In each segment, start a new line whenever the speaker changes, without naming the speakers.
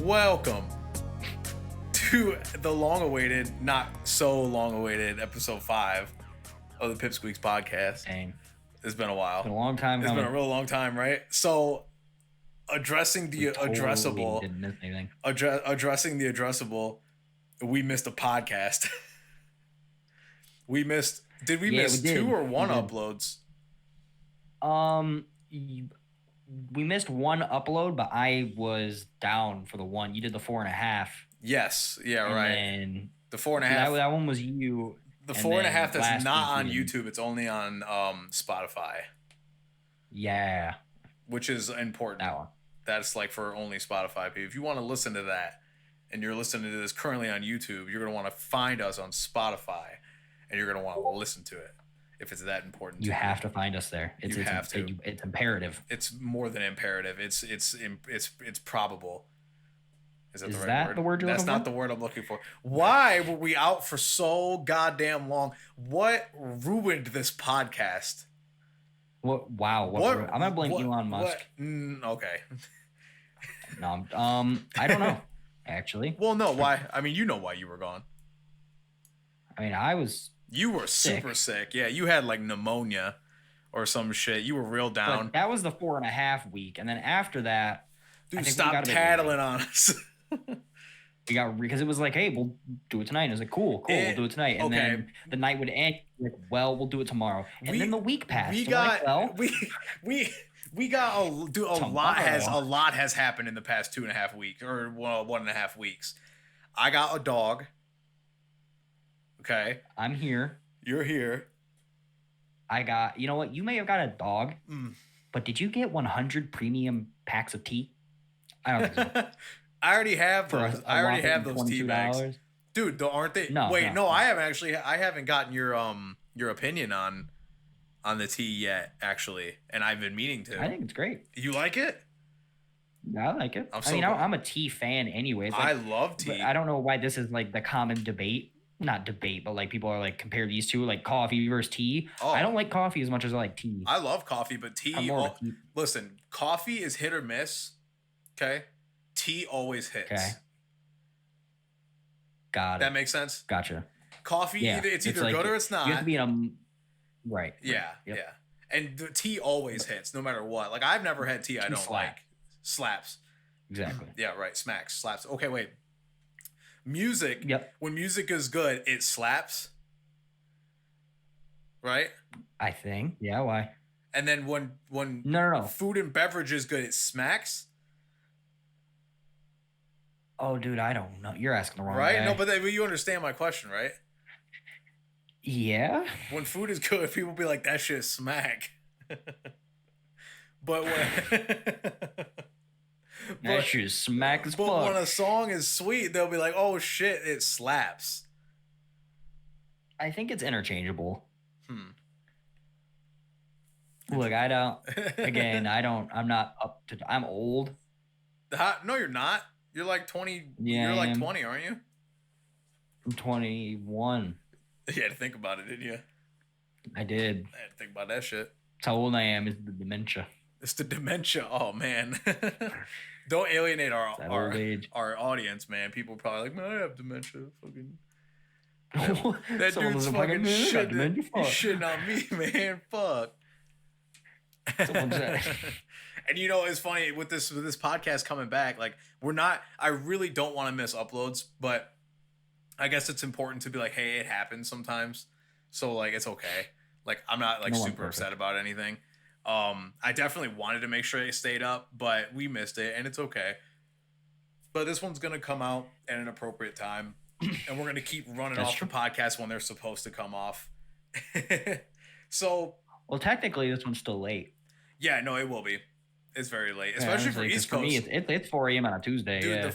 Welcome to the long-awaited, not so long-awaited episode 5 of the Pipsqueaks podcast.
Dang.
It's been a while.
It's been a long time.
It's been a real long time, right? So, addressing the addressable,
didn't miss anything.
addressing the addressable, we missed a podcast. we missed. Did we miss 2 or 1 uploads?
We missed 1 upload, but I was down for the 1. You did the 4.5.
Yes. Yeah. Right.
And
the 4.5.
That one was you.
The 4.5 that's not on YouTube. It's only on Spotify.
Yeah.
Which is important.
That one.
That's like for only Spotify people. If you want to listen to that and you're listening to this currently on YouTube, you're going to want to find us on Spotify and you're going to want to listen to it if it's that important.
You have to find us there.
You have to.
It's imperative.
It's more than imperative. It's probable. Is that
the word you're looking for?
That's not the word I'm looking for. Why were we out for so goddamn long? What ruined this podcast?
What? Wow. I'm gonna blame Elon Musk.
Okay.
No. I don't know. Actually.
Well, no. Why? I mean, you know why you were gone.
I mean, I was.
You were super sick. Yeah, you had like pneumonia or some shit. You were real down.
But that was the 4.5 week, and then after that,
dude, stop tattling on us.
We got because it was like, hey, we'll do it tonight. And it was like, cool, we'll do it tonight. And then the night would end. Like, well, we'll do it tomorrow. And then the week passed.
We got a lot has happened in the past 2.5 weeks or 1.5 weeks. I got a dog. Okay.
I'm here.
You're here.
I got. You know what? You may have got a dog, but did you get 100 premium packs of tea? I don't think so.
I already have those. I already have those tea bags, dude. Aren't they?
No,
no. I haven't gotten your opinion on the tea yet, actually, and I've been meaning to.
I think it's great.
You like it?
Yeah, I like it. I'm a tea fan, anyways. Like,
I love tea.
I don't know why this is like the common debate. Not debate, but like people are like compare these two, like coffee versus tea. Oh. I don't like coffee as much as I like tea.
I love coffee, but tea. Listen, coffee is hit or miss. Okay. Tea always hits.
Okay. Got it.
That makes sense?
Gotcha.
Coffee, it's either like, good or it's not.
You have to be in a... Right.
Yeah,
yep.
Yeah. And the tea always hits, no matter what. Like, I've never had tea I don't like. Slaps.
Exactly.
Yeah, right. Smacks. Slaps. Okay, wait. Music.
Yep.
When music is good, it slaps. Right?
I think. Yeah, why?
And then when
No.
food and beverage is good, it smacks.
Oh, dude, I don't know. You're asking the wrong
guy. No, but you understand my question, right?
Yeah.
When food is good, people be like, that shit smack. But when...
that shit smack as fuck.
But when a song is sweet, they'll be like, oh, shit, it slaps.
I think it's interchangeable. Look, I don't... Again, I'm not up to... I'm old.
No, you're not. You're like 20.
Yeah,
you're like 20, aren't you?
I'm 21.
You had to think about it, didn't you?
I did.
I had to think about that shit.
That's how old I am. It's the dementia.
It's the dementia. Oh, man. Don't alienate our audience, man. People are probably like, man, I have dementia. Fucking. That dude's fucking shitting on me, man. Fuck. And you know, it's funny with this podcast coming back, like I really don't want to miss uploads, but I guess it's important to be like, hey, it happens sometimes. So like, it's okay. Like, I'm not like super upset about anything. I definitely wanted to make sure it stayed up, but we missed it and it's okay. But this one's going to come out at an appropriate time and we're going to keep running off the podcast when they're supposed to come off. So.
Well, technically this one's still late.
Yeah, no, it will be. It's very late, especially for East Coast.
For me, it's 4 a.m. on a Tuesday.
Dude, the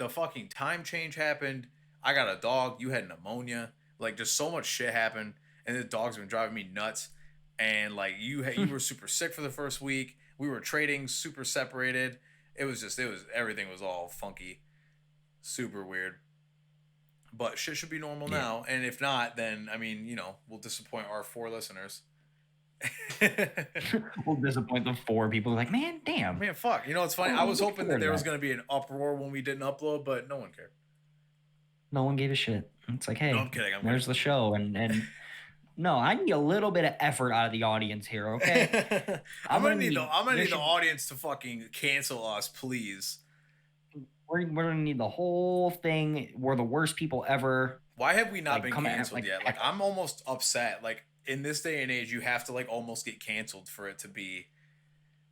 fucking time change happened. I got a dog. You had pneumonia. Like, just so much shit happened, and the dog's been driving me nuts. And like, you were super sick for the first week. We were trading, super separated. Everything was all funky, super weird. But shit should be normal now. And if not, then I mean, we'll disappoint our 4 listeners.
We'll disappoint the 4 people. Like, man, damn.
Man, fuck. You know what's funny? I was hoping that there was going to be an uproar when we didn't upload, but no one cared.
No one gave a shit. It's like, hey,
no, I'm kidding.
There's the show, and no, I need a little bit of effort out of the audience here, okay?
I'm gonna need the audience to fucking cancel us, please.
We're gonna need the whole thing. We're the worst people ever.
Why have we not been canceled yet? Like, I'm almost upset. Like, in this day and age, you have to like almost get canceled for it to be,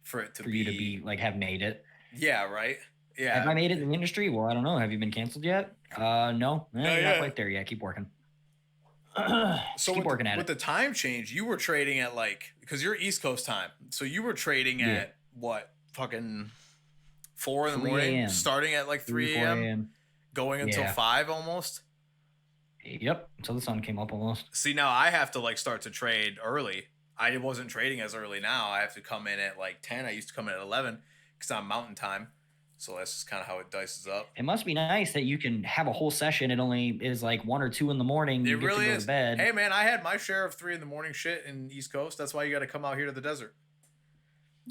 for you to be like have made it. Yeah, right. Yeah.
Have I made it in the industry? Well, I don't know. Have you been canceled yet? No, not quite there yet. Keep working.
So keep working at it. With the time change, you were trading at like, because you're East Coast time, so you were trading at what, fucking 4 in the morning, starting at like 3 a.m., going until 5 almost.
Yep, until the sun came up almost.
See, now I have to like start to trade early. I wasn't trading as early now. I have to come in at like 10. I used to come in at 11 because I'm mountain time. So that's just kind of how it dices up.
It must be nice that you can have a whole session. It only is like 1 or 2 in the morning.
It really is. Bed. Hey, man, I had my share of 3 in the morning shit in East Coast. That's why you got to come out here to the desert.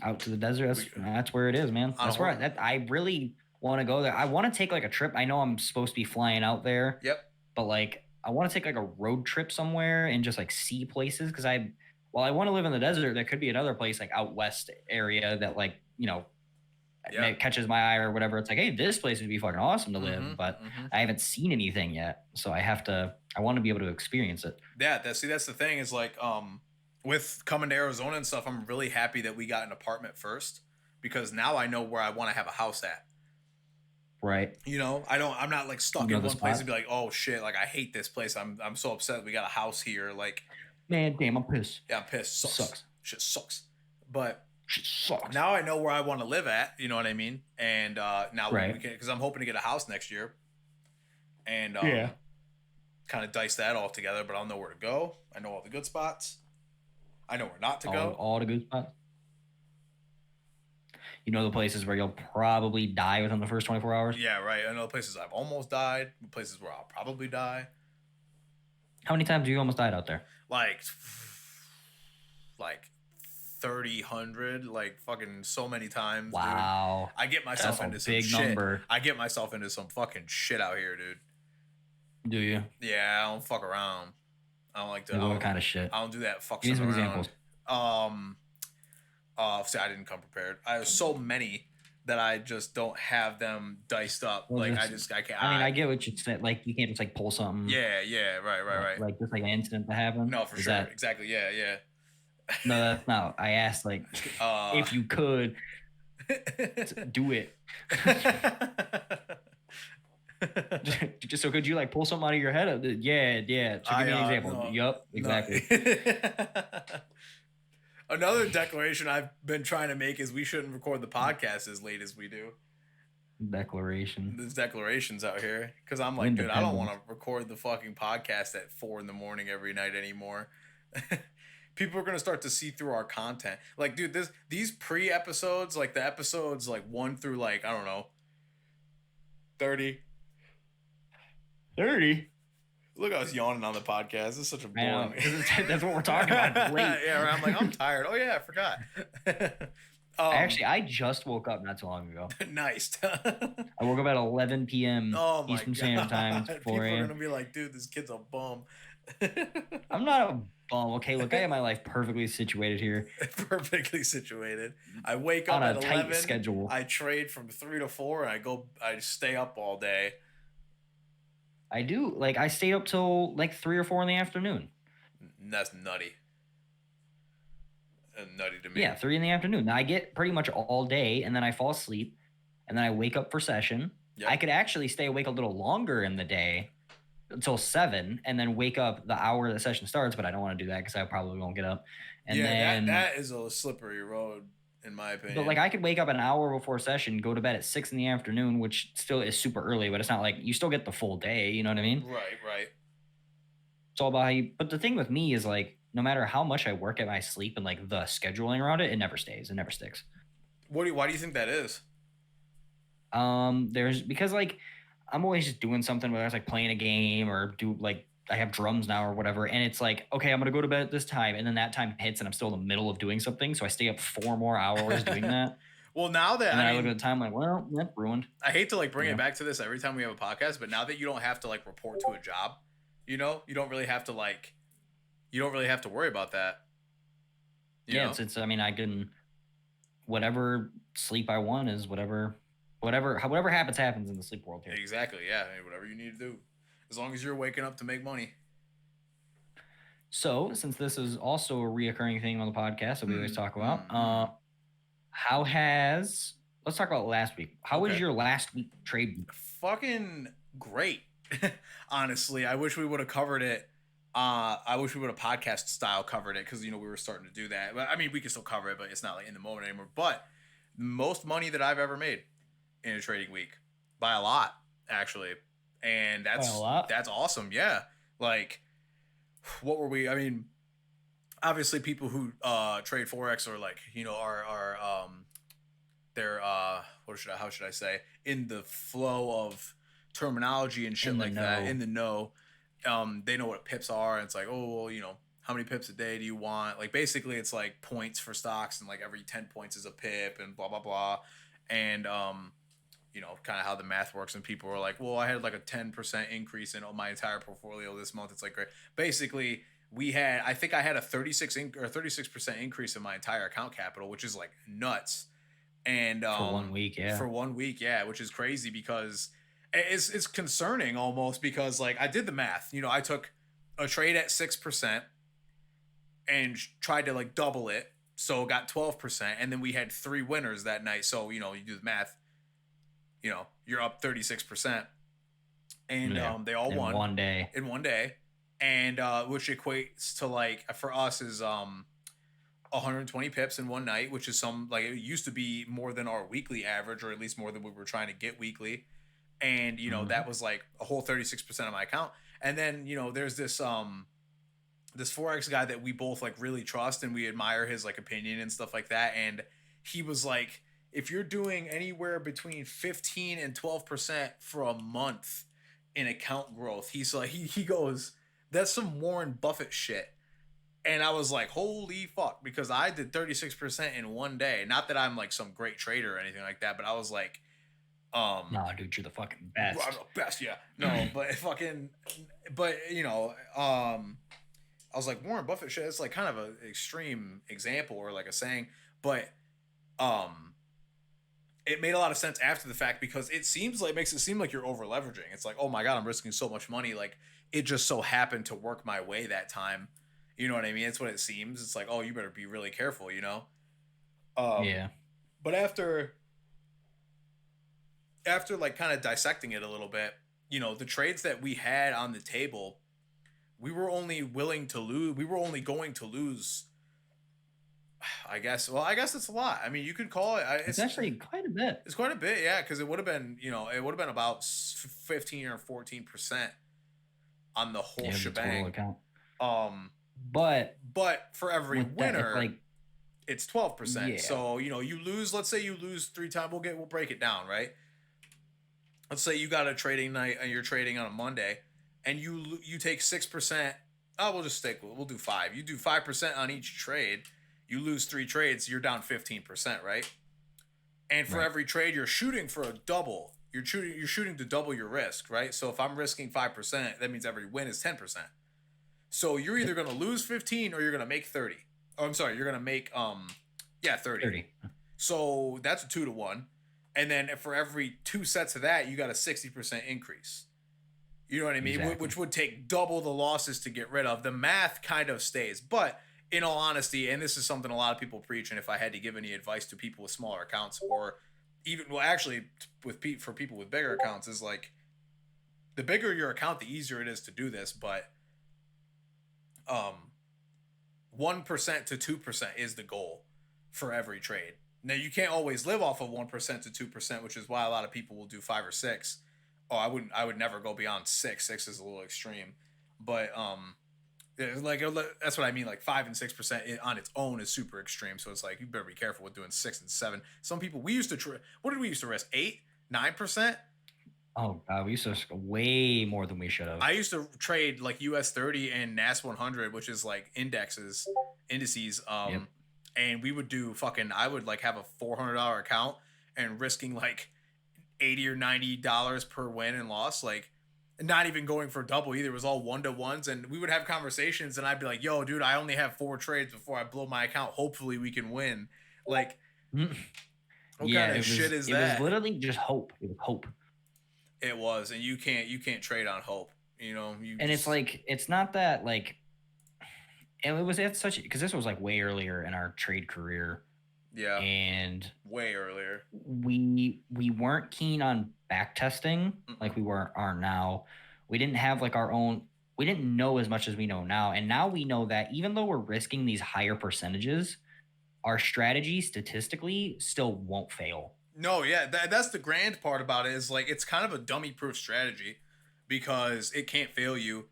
Out to the desert? That's where it is, man. That's where I really want to go there. I want to take like a trip. I know I'm supposed to be flying out there.
Yep.
But like, I want to take like a road trip somewhere and just like see places. Because I want to live in the desert, there could be another place like out west area that like, you know, it catches my eye or whatever. It's like, hey, this place would be fucking awesome to live, but I haven't seen anything yet, so I want to be able to experience it.
Yeah, that's the thing is like, with coming to Arizona and stuff, I'm really happy that we got an apartment first, because now I know where I want to have a house at.
Right.
You know, I'm not like stuck in one place and be like, oh shit, like I hate this place. I'm so upset we got a house here. Like,
man, damn, I'm pissed.
Yeah, I'm pissed. Sucks. Shit sucks. But now I know where I want to live at, you know what I mean? And now we can, because I'm hoping to get a house next year, and kind of dice that all together. But I'll know where to go. I know all the good spots. I know where not to go.
All the good spots. You know the places where you'll probably die within the first 24 hours?
Yeah, right. I know the places I've almost died. Places where I'll probably die.
How many times have you almost died out there?
Like 3,000, like fucking so many times.
Wow.
Dude. I get myself into some big shit. Number. I get myself into some fucking shit out here, dude.
Do you?
Yeah, I don't fuck around. I don't like to.
What kind of shit?
I don't do that fucking
around. Give me some examples.
See, I didn't come prepared. I have so many that I just don't have them diced up.
Well,
like I can't.
I mean, I get what you said. Like you can't just like pull something.
Yeah, right.
Like just like an incident to happen.
No, for sure. Exactly. Yeah.
No, that's not. I asked like if you could do it. Just so could you like pull something out of your head? Yeah. So give me an example. No, yup, exactly.
No. Another declaration I've been trying to make is we shouldn't record the podcast as late as we do.
Declaration.
There's declarations out here because I'm like, dude, I don't want to record the fucking podcast at 4 a.m. every night anymore. People are gonna start to see through our content. Like, dude, these pre-episodes, like the episodes like 1 through like I don't know 30. 30. Look, I was yawning on the podcast. This is such a boring.
That's what we're talking about. Late.
Yeah, I'm like, I'm tired. Oh yeah, I forgot.
Actually, I just woke up not too long ago.
Nice.
I woke up at 11 p.m. Eastern Standard Time. It's 4 a.m.
People are gonna be like, dude, this kid's a bum.
I'm not a bum. Okay, look, I have my life perfectly situated here.
Perfectly situated. I wake up at 11.
Tight schedule.
I trade from 3 to 4, and I stay up all day.
I do. Like, I stayed up till like 3 or 4 in the afternoon.
That's nutty. Nutty to me.
Yeah, 3 in the afternoon. Now, I get pretty much all day, and then I fall asleep, and then I wake up for session. Yep. I could actually stay awake a little longer in the day until 7, and then wake up the hour the session starts, but I don't want to do that because I probably won't get up. And then
that is a slippery road. In my opinion.
But like I could wake up an hour before session, go to bed at 6 in the afternoon, which still is super early, but it's not like you still get the full day. You know what I mean?
Right.
It's all about how you. But the thing with me is like, no matter how much I work at my sleep and like the scheduling around it, it never stays. It never sticks.
Why do you think that is?
Because like I'm always just doing something, whether it's like playing a game or do like I have drums now or whatever. And it's like, okay, I'm going to go to bed at this time. And then that time hits and I'm still in the middle of doing something. So I stay up 4 more hours doing that.
Well, now that,
And then
I
I look
mean,
at the time like, well, yep, ruined.
I hate to like bring
You
it
know?
back to this every time we have a podcast, but now that you don't have to like report to a job, you know, you don't really have to like, you don't really have to worry about that. You
Yeah,
know?
it's I mean, I can whatever sleep I want is whatever happens in the sleep world here.
Exactly. Yeah. I mean, whatever you need to do, as long as you're waking up to make money.
So, since this is also a reoccurring thing on the podcast that we always talk about, how has let's talk about last week. How was your last week trade week?
Fucking great. Honestly, I wish we would have covered it. I wish we would have podcast style covered it because you know we were starting to do that. But I mean, we can still cover it, but it's not like in the moment anymore. But most money that I've ever made in a trading week by a lot, actually, and that's awesome. Yeah, like what were we? I mean, obviously, people who trade forex are like you know are they're how should I say in the flow of terminology and shit like that in the know. They know what pips are, and it's like, oh, well, you know, how many pips a day do you want? Like, basically, it's like points for stocks, and like every 10 points is a pip, and blah blah blah, and you know, kind of how the math works. And people are like, well, I had like a 10% increase in my entire portfolio this month. It's like great. Basically, I think I had a 36% increase in my entire account capital, which is like nuts. And
for 1 week, yeah.
For 1 week, yeah, which is crazy because it's concerning almost because like I did the math. You know, I took a trade at 6% and tried to like double it, so got 12%, and then we had 3 winners that night. So you know, you do the math. You know, you're up 36%, and they all won
in 1 day.
In 1 day, and which equates to like for us is 120 pips in one night, which is some like it used to be more than our weekly average, or at least more than we were trying to get weekly. And you know that was like a whole 36% of my account. And then you know there's this this forex guy that we both like really trust and we admire his like opinion and stuff like that. And he was like, if you're doing anywhere between 15 and 12% for a month in account growth, he's like he goes, that's some Warren Buffett shit. And I was like, holy fuck, because I did 36% in 1 day. Not that I'm like some great trader or anything like that, but I was like,
no, dude, you're the fucking best.
Best, yeah. No, but you know, I was like, Warren Buffett shit, it's like kind of an extreme example or like a saying, but it made a lot of sense after the fact because makes it seem like you're over leveraging. It's like, oh my God, I'm risking so much money. Like it just so happened to work my way that time. You know what I mean? It's what it seems. It's like, oh, you better be really careful, you know?
Yeah.
But after like kind of dissecting it a little bit, you know, the trades that we had on the table, we were only going to lose, I guess. Well, I guess it's a lot. I mean, you could call it.
It's actually quite a bit.
It's quite a bit, yeah, because it would have been, you know, about 15 or 14% on the whole shebang.
Account.
But for every winner, it's 12%.
Yeah.
So, you know, let's say you lose 3 times. We'll break it down, right? Let's say you got a trading night and you're trading on a Monday and you take 6%. Oh, we'll do 5. You do 5% on each trade. You lose 3 trades, you're down 15%, right? And for every trade, you're shooting for a double. You're shooting to double your risk, right? So if I'm risking 5%, that means every win is 10%. So you're either going to lose 15 or you're going to make 30. Oh, I'm sorry, you're going to make 30. So that's a 2-to-1. And then for every 2 sets of that, you got a 60% increase. You know what I mean? Exactly. Which would take double the losses to get rid of. The math kind of stays. But in all honesty, and this is something a lot of people preach, and if I had to give any advice to people with smaller accounts or even, well, actually for people with bigger accounts is like the bigger your account, the easier it is to do this. But 1% to 2% is the goal for every trade. Now you can't always live off of 1% to 2%, which is why a lot of people will do 5 or 6. Oh, I would never go beyond 6. 6 is a little extreme, but like that's what I mean. Like 5 and 6% on its own is super extreme. So it's like you better be careful with doing 6 and 7. Some people we used to what did we used to risk 8, 9%?
Oh God, we used to risk way more than we should have.
I used to trade like US 30 and NAS 100, which is like indices.
Yep.
And we would do fucking. I would like have a $400 account and risking like 80 or $90 per win and loss. Like, not even going for double either. It was all 1-to-1s, and we would have conversations, and I'd be like, "Yo, dude, I only have 4 trades before I blow my account. Hopefully, we can win." Like, what
Yeah,
kind of shit is that?
It was literally just hope. It was hope.
It was, and you can't trade on hope. You know,
and it's like it's not that like, and it was at such because this was like way earlier in our trade career.
Yeah,
and
way earlier.
We weren't keen on back testing like we are now. We didn't have like our own. We didn't know as much as we know now, and now we know that even though we're risking these higher percentages, our strategy statistically still won't fail.
No, yeah, that's the grand part about it is like it's kind of a dummy proof strategy because it can't fail you.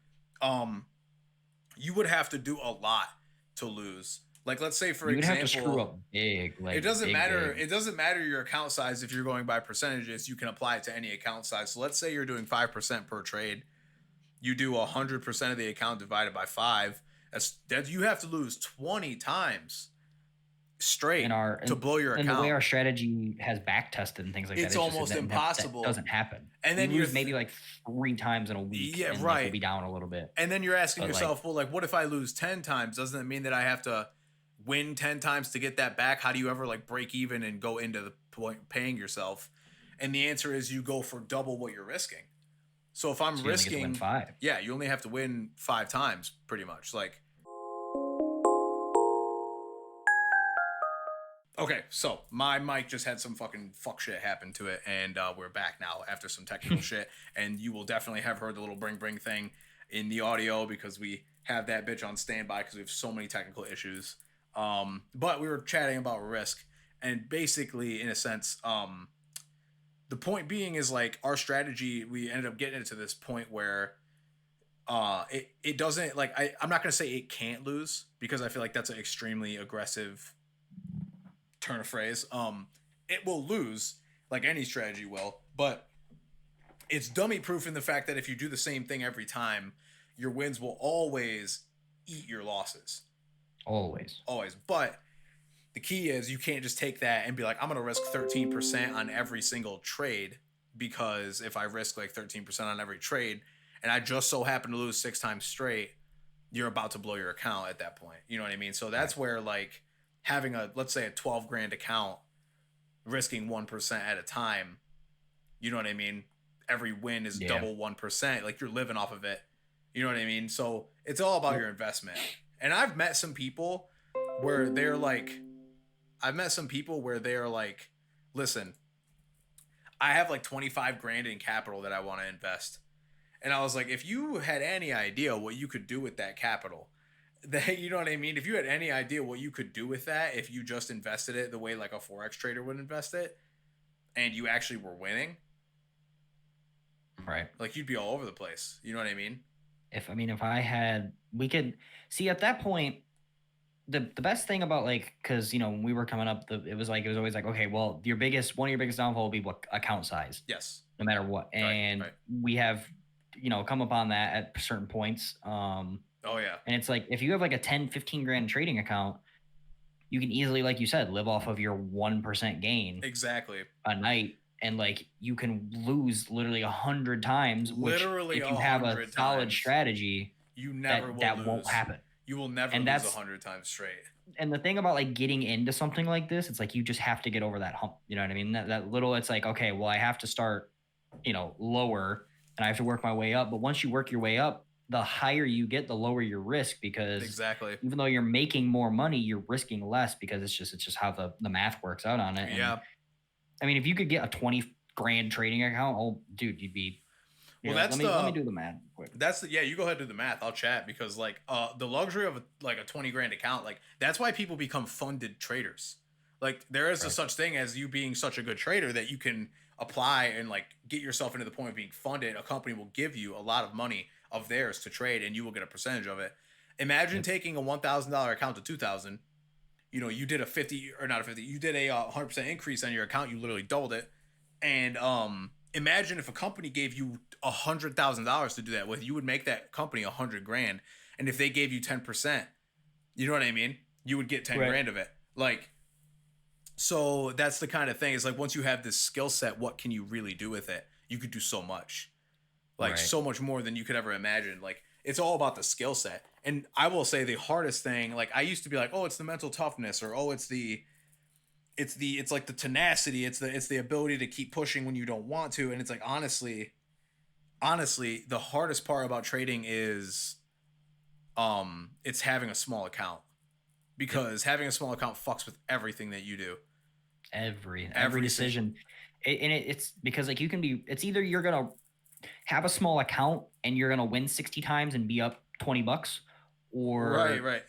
You would have to do a lot to lose. Like, let's say for example,
have to screw up big. Like,
it doesn't
big,
matter.
Big.
It doesn't matter your account size if you're going by percentages. You can apply it to any account size. So let's say you're doing 5% per trade. You do 100% of the account divided by 5. That you have to lose 20 times straight to blow your account.
And the way our strategy has back tested and things like that,
it's almost impossible.
That doesn't happen.
And then
you lose maybe like 3 times in a week.
Yeah,
and
right.
Like, we'll be down a little bit.
And then you're asking yourself, well, like, what if I lose 10 times? Doesn't it mean that I have to win 10 times to get that back? How do you ever like break even and go into the point paying yourself? And the answer is you go for double what you're risking. So if I'm risking,
you only get to win 5.
Yeah, you only have to win 5 times pretty much. Like, okay, so my mic just had some fucking fuck shit happen to it, and we're back now after some technical shit. And you will definitely have heard the little bring thing in the audio because we have that bitch on standby because we have so many technical issues. But we were chatting about risk, and basically, in a sense, the point being is like our strategy. We ended up getting into this point where it doesn't like I'm not gonna say it can't lose because I feel like that's an extremely aggressive turn of phrase. It will lose like any strategy will, but it's dummy proof in the fact that if you do the same thing every time, your wins will always eat your losses. Always. But the key is you can't just take that and be like, I'm going to risk 13% on every single trade because if I risk like 13% on every trade and I just so happen to lose 6 times straight, you're about to blow your account at that point. You know what I mean? So that's where like having let's say a 12 grand account, risking 1% at a time, you know what I mean? Every win is double 1%. Like you're living off of it. You know what I mean? So it's all about your investment. And I've met some people where they're like, listen, I have like 25 grand in capital that I want to invest. And I was like, if you had any idea what you could do with that capital, that, you know what I mean? If you had any idea what you could do with that, if you just invested it the way like a Forex trader would invest it, and you actually were winning,
right?
Like you'd be all over the place. You know what I mean?
If I had, we could see at that point, the best thing about like, cause when we were coming up, it was always like, okay, well, one of your biggest downfall will be what account size.
Yes.
No matter what. And we have, come upon that at certain points.
Oh yeah.
And it's like, if you have like a 10, 15 grand trading account, you can easily, like you said, live off of your 1% gain.
Exactly.
A night. And like, you can lose literally 100 times, literally, if you have a solid strategy,
you never
that won't happen.
You will never lose 100 times straight.
And the thing about like getting into something like this, it's like, you just have to get over that hump. You know what I mean? That little, it's like, okay, well, I have to start, lower and I have to work my way up. But once you work your way up, the higher you get, the lower your risk, because even though you're making more money, you're risking less because it's just how the math works out on it.
Yeah.
And, I mean, if you could get a 20 grand trading account, oh dude, you'd be, let me do the math quick.
You go ahead and do the math. I'll chat because like the luxury of a 20 grand account, like that's why people become funded traders. Like there is a such thing as you being such a good trader that you can apply and like get yourself into the point of being funded. A company will give you a lot of money of theirs to trade and you will get a percentage of it. Imagine taking a $1,000 account to 2,000. You did you did a 100% increase on your account. You literally doubled it. And imagine if a company gave you $100,000 to do that with, you would make that company 100 grand. And if they gave you 10%, you know what I mean? You would get 10
Right.
grand of it. Like, so that's the kind of thing. Is like, once you have this skill set, what can you really do with it? You could do so much, like
Right.
so much more than you could ever imagine. Like, it's all about the skill set. And I will say the hardest thing, like I used to be like, oh, it's the mental toughness, or oh, it's like the tenacity, it's the ability to keep pushing when you don't want to. And it's like, honestly, the hardest part about trading is it's having a small account, because having a small account fucks with everything that you do.
Every decision. It's because like it's either you're gonna have a small account and you're gonna win 60 times and be up $20, or
Right.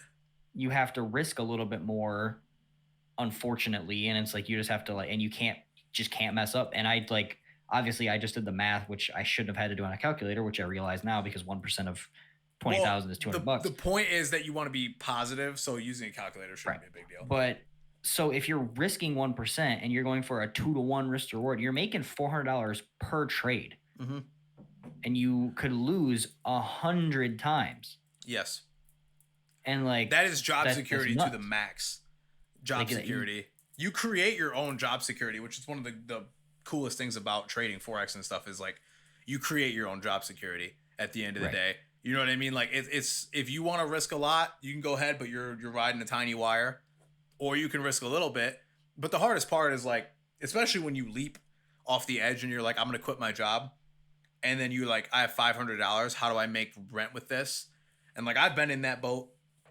you have to risk a little bit more, unfortunately, and it's like you just have to, like, and you can't mess up. And I like, obviously I just did the math, which I shouldn't have had to do on a calculator, which I realize now, because 1% of 20,000 is $200.
The point is that you want to be positive, so using a calculator shouldn't be a big deal.
But so if you're risking 1% and you're going for a 2-to-1 risk to reward, you're making $400 per trade, and you could lose 100 times.
Yes.
And like,
that is job security to the max. Job security. You create your own job security, which is one of the coolest things about trading Forex and stuff, is like you create your own job security at the end of the day. You know what I mean? Like, it's if you want to risk a lot, you can go ahead, but you're riding a tiny wire, or you can risk a little bit. But the hardest part is like, especially when you leap off the edge and you're like, I'm going to quit my job. And then you're like, I have $500. How do I make rent with this? And like, I've been in that boat,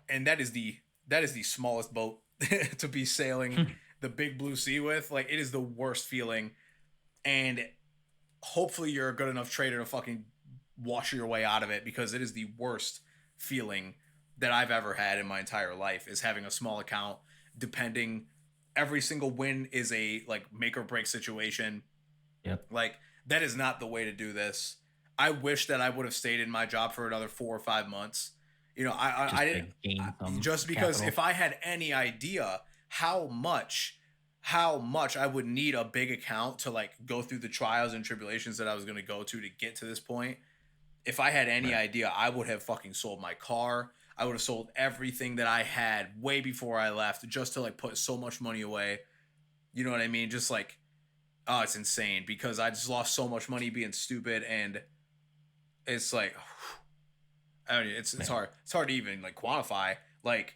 and that is the smallest boat to be sailing the big blue sea with. Like, it is the worst feeling. And hopefully you're a good enough trader to fucking wash your way out of it, because it is the worst feeling that I've ever had in my entire life, is having a small account, depending, every single win is a like make or break situation.
Yep.
Like, that is not the way to do this. I wish that I would have stayed in my job for another 4 or 5 months. You know, I didn't, just because capital. If I had any idea how much I would need a big account to like go through the trials and tribulations that I was going to go to get to this point, if I had any idea, I would have fucking sold my car. I would have sold everything that I had way before I left, just to like put so much money away. You know what I mean? Just like, oh, it's insane, because I just lost so much money being stupid. And it's like, I mean, it's hard. It's hard to even like quantify. Like,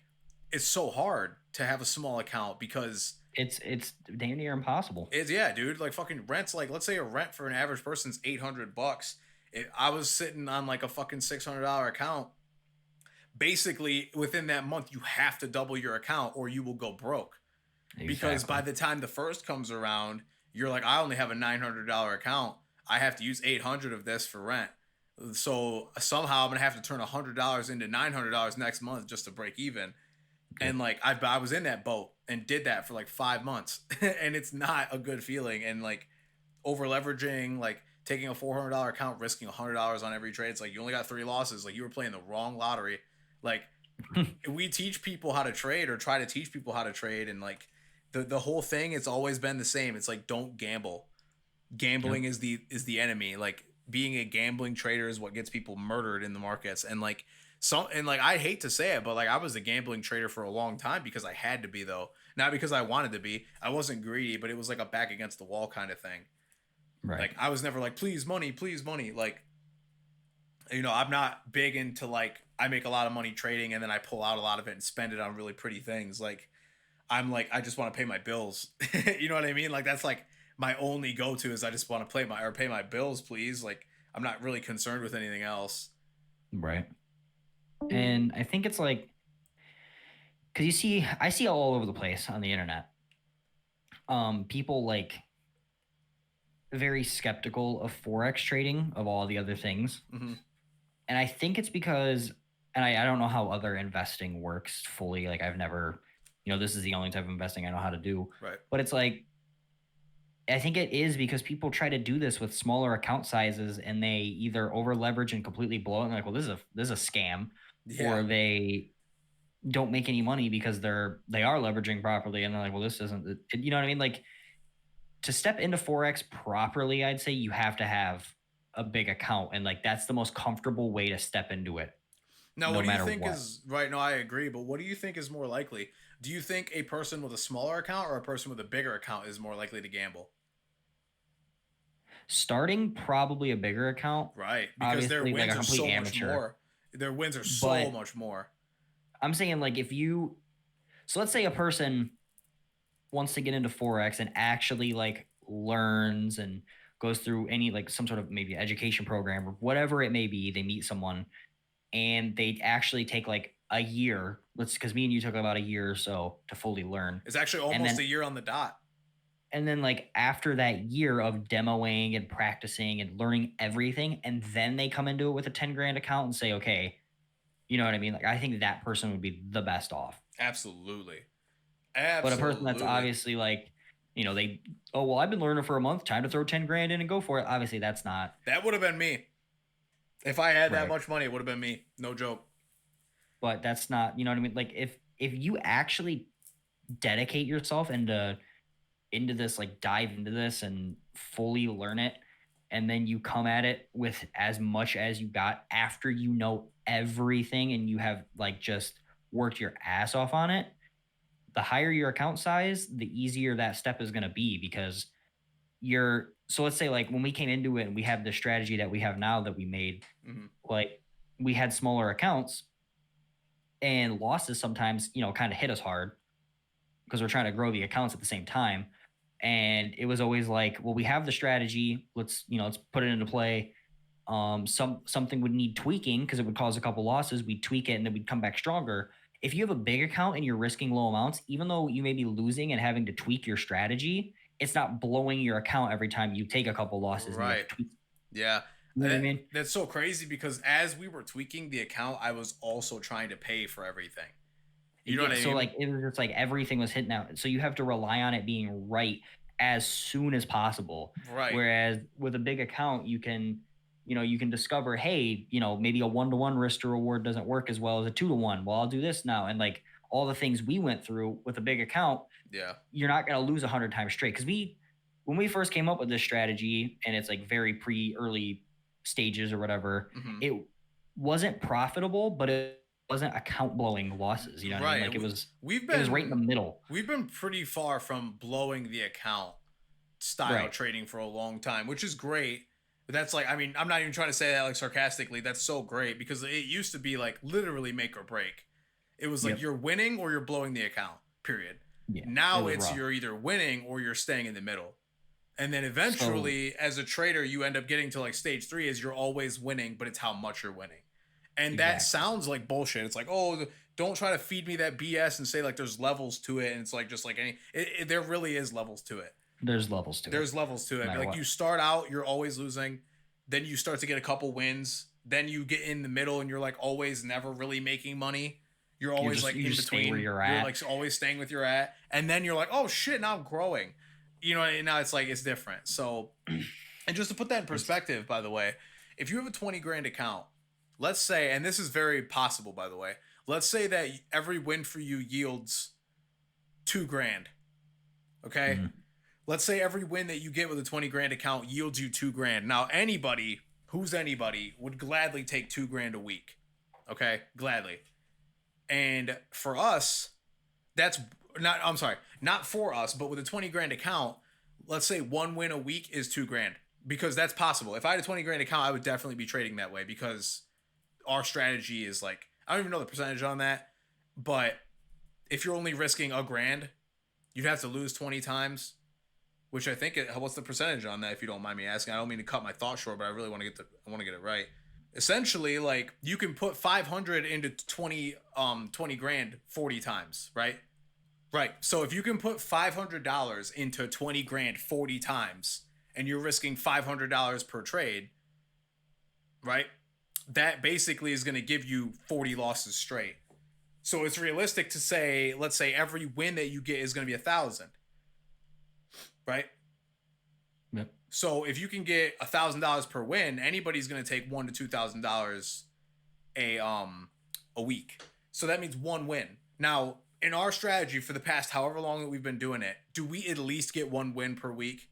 it's so hard to have a small account, because
it's damn near impossible.
It's, yeah, dude. Like, fucking rent's like, let's say a rent for an average person's $800. I was sitting on like a fucking $600 account. Basically, within that month, you have to double your account or you will go broke. Exactly. Because by the time the first comes around, you're like, I only have a $900 account. I have to use $800 of this for rent. So somehow I'm gonna have to turn $100 into $900 next month just to break even. Okay. And like, I was in that boat and did that for like 5 months, and it's not a good feeling. And like, over leveraging, like taking a $400 account, risking $100 on every trade. It's like, you only got 3 losses. Like, you were playing the wrong lottery. Like, we teach people how to trade, or try to teach people how to trade, and like the whole thing, it's always been the same. It's like, don't gamble. Gambling is the enemy. Like, being a gambling trader is what gets people murdered in the markets. And like, I hate to say it, but like, I was a gambling trader for a long time because I had to be, though. Not because I wanted to be. I wasn't greedy, but it was like a back against the wall kind of thing. Right. Like, I was never like, please money. Like, you know, I'm not big into like, I make a lot of money trading and then I pull out a lot of it and spend it on really pretty things. Like, I'm like, I just want to pay my bills. You know what I mean? Like, that's like my only go-to, is I just want to pay my bills, please. Like, I'm not really concerned with anything else.
Right. And I think it's like, because I see all over the place on the internet, people like very skeptical of Forex trading, of all the other things. Mm-hmm. And I think it's because, and I don't know how other investing works fully. Like, I've never, you know, this is the only type of investing I know how to do.
Right.
But it's like, I think it is because people try to do this with smaller account sizes, and they either over leverage and completely blow it, and they're like, well, this is a scam. Yeah. Or they don't make any money because they are leveraging properly, and they're like, well, this isn't, you know what I mean? Like, to step into Forex properly, I'd say you have to have a big account. And like, that's the most comfortable way to step into it,
Now,
no
what do you
matter
think
what.
is right? No, I agree, but what do you think is more likely? Do you think a person with a smaller account or a person with a bigger account is more likely to gamble?
Starting probably a bigger account,
Right, because their
obviously, like
wins
a
are
complete
so much
amateur.
more. Their wins are so
But
much more.
I'm saying, like, if you, so let's say a person wants to get into Forex and actually like learns and goes through any like some sort of maybe education program or whatever it may be, they meet someone and they actually take like a year. Let's because me and you took about a year or so to fully learn.
It's actually
And
almost
then
a year on the dot.
like after that year of demoing and practicing and learning everything, and then they come into it with a 10 grand account and say, okay, you know what I mean? Like I think that person would be the best off.
Absolutely.
But a person that's
Absolutely.
obviously like, they, oh, well, I've been learning for a month, time to throw 10 grand in and go for it. Obviously, that's not
That would have been me. If I had that
right.
much money, it would have been me. No joke.
But that's not, you know what I mean? Like if you actually dedicate yourself into this, like dive into this and fully learn it, and then you come at it with as much as you got after you know everything and you have like just worked your ass off on it, the higher your account size, the easier that step is going to be because so let's say like when we came into it and we have the strategy that we have now that we made,
Mm-hmm.
like we had smaller accounts and losses sometimes, kind of hit us hard because we're trying to grow the accounts at the same time. And it was always like, well, we have the strategy. Let's put it into play. Something would need tweaking because it would cause a couple losses. We'd tweak it and then we'd come back stronger. If you have a big account and you're risking low amounts, even though you may be losing and having to tweak your strategy, it's not blowing your account every time you take a couple losses and you have
Right.
to tweak.
Yeah.
You know what I mean?
That's so crazy because as we were tweaking the account, I was also trying to pay for everything. You know what
Yeah.
I
So
mean?
like it was just like everything was hitting out. So you have to rely on it being right as soon as possible.
Right.
Whereas with a big account, you can discover, hey, maybe a 1-to-1 risk to reward doesn't work as well as a 2-to-1. Well, I'll do this now. And like all the things we went through with a big account,
Yeah.
you're not going to lose 100 times straight. Because when we first came up with this strategy, and it's like very early stages or whatever,
Mm-hmm.
it wasn't profitable, but it wasn't account blowing losses. You know what I mean?
Right.
Like
We've
it was right in the
been
middle.
we've been pretty far from blowing the account style
Right.
trading for a long time, which is great. But that's like, I mean, I'm not even trying to say that like sarcastically. That's so great because it used to be like literally make or break. It was like
Yep.
you're winning or you're blowing the account. Period.
Yeah. It
Now
was
it's
rough.
you're either winning or you're staying in the middle. And then
So
eventually, as a trader, you end up getting to like stage 3 is you're always winning, but it's how much you're winning. And that
exactly.
sounds like bullshit. It's like, oh, don't try to feed me that BS and say like there's levels to it. And it's like just like there really is levels to it.
There's levels to it.
There's levels to
No
it.
matter
Like
what.
you start out, you're always losing. Then you start to get a couple wins. Then you get in the middle and you're like always never really making money. You're always like
You
in
just stay where
between.
you're
You're
at.
like always staying with your at. And then you're like, oh shit, now I'm growing. And now it's like it's different. So, and just to put that in perspective, by the way, if you have a 20 grand account, let's say, and this is very possible, by the way, let's say that every win for you yields 2 grand. Okay.
Mhm.
Let's say every win that you get with a 20 grand account yields you 2 grand. Now, anybody would gladly take 2 grand a week. Okay. Gladly. And for us, that's not, I'm sorry, not for us, but with a 20 grand account, let's say one win a week is 2 grand because that's possible. If I had a 20 grand account, I would definitely be trading that way because our strategy is like, I don't even know the percentage on that, but if you're only risking a grand, you'd have to lose 20 times, which I think what's the percentage on that if you don't mind me asking? I don't mean to cut my thought short, but I really want to get it right. Essentially, like you can put 500 into 20 grand 40 times, right? Right. So if you can put $500 into 20 grand 40 times and you're risking $500 per trade, right? That basically is going to give you 40 losses straight. So it's realistic to say, let's say every win that you get is going to be 1,000, right?
Yep.
So if you can get $1,000 per win, anybody's going to take $1,000 to $2,000 a week. So that means one win. Now, in our strategy for the past however long that we've been doing it, do we at least get one win per week?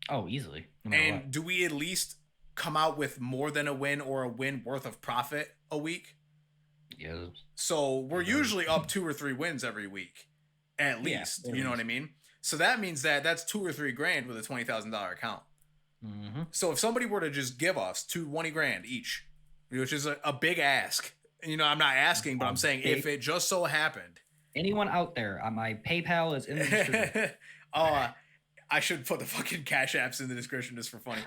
Oh, easily. No matter
And
what.
do we at least come out with more than a win or a win worth of profit a week?
Yes.
So we're usually up 2 or 3 wins every week, at
Yeah,
least.
at
You know what I
least.
mean? So that means that that's 2 or 3 grand with a $20,000 account.
Mm-hmm.
So if somebody were to just give us 20 grand each, which is a big ask, I'm not asking, but I'm saying if it just so happened.
Anyone out there, my PayPal is in the description.
I should put the fucking cash apps in the description just for funny.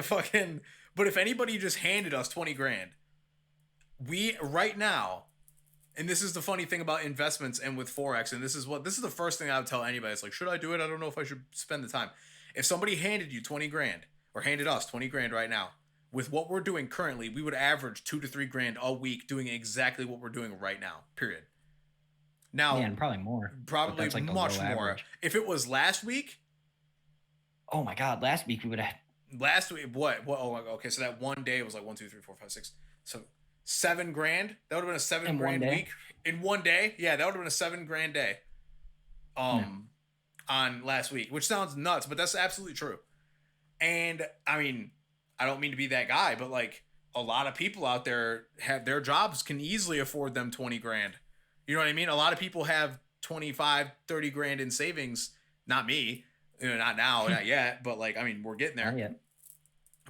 Fucking, but if anybody just handed us 20 grand, we right now, and this is the funny thing about investments and with Forex, and this is the first thing I would tell anybody. It's like, should I do it? I don't know if I should spend the time. If somebody handed you 20 grand or handed us 20 grand right now, with what we're doing currently, we would average 2 to 3 grand a week doing exactly what we're doing right now. Period. Now,
yeah, and probably more.
Probably
like
much more.
average.
If it was last week.
Oh my God! Last week we would have.
Last week, what? Oh, okay. So that one day was like 1, 2, 3, 4, 5, 6. So 7 grand. That would have been a 7 grand week in one day. Yeah, that would have been a 7 grand day. On last week, which sounds nuts, but that's absolutely true. And I mean, I don't mean to be that guy, but like a lot of people out there have their jobs can easily afford them 20 grand. You know what I mean? A lot of people have 25, 30 grand in savings. Not me. Not now, not yet, but like, I mean, we're getting there.
Not yet.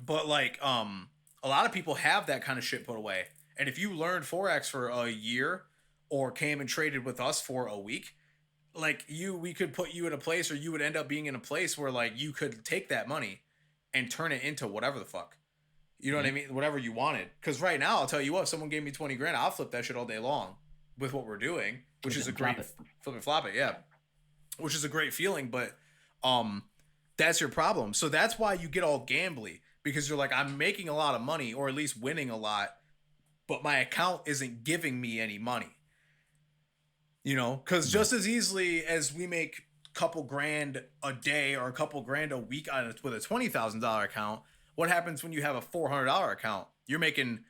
But like, a lot of people have that kind of shit put away. And if you learned Forex for a year or came and traded with us for a week, like we could put you in a place, or you would end up being in a place where like you could take that money and turn it into whatever the fuck. You know what I mean? Whatever you wanted. Because right now, I'll tell you what, if someone gave me 20 grand, I'll flip that shit all day long with what we're doing, which is a great flip it, flop it. Yeah. Which is a great feeling. But, that's your problem. So that's why you get all gambly, because you're like, I'm making a lot of money, or at least winning a lot, but my account isn't giving me any money. Because just as easily as we make a couple grand a day or a couple grand a week with a $20,000 account, what happens when you have a $400 account? You're making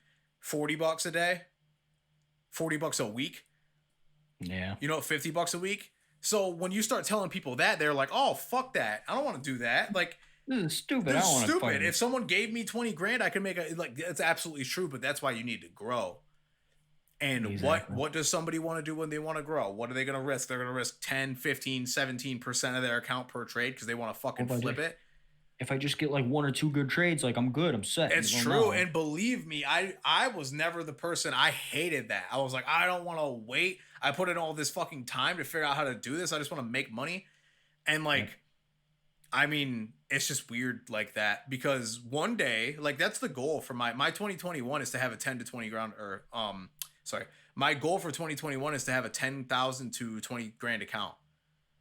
$40 a day, $40 a week.
Yeah.
$50 a week. So when you start telling people that, they're like, "Oh, fuck that! I don't want to do that." Like,
this is stupid.
This is stupid. If someone gave me 20 grand, I could make it's absolutely true. But that's why you need to grow. And exactly. What does somebody want to do when they want to grow? What are they going to risk? They're going to risk 10, 15, 17% of their account per trade because they want to fucking flip it.
If I just get like 1 or 2 good trades, like I'm good, I'm set.
It's true. And believe me, I was never the person. I hated that. I was like, I don't want to wait. I put in all this fucking time to figure out how to do this. I just want to make money. And like, I mean, it's just weird like that, because one day, like that's the goal for my 2021 is to have a 10 to 20 grand my goal for 2021 is to have a 10,000 to 20 grand account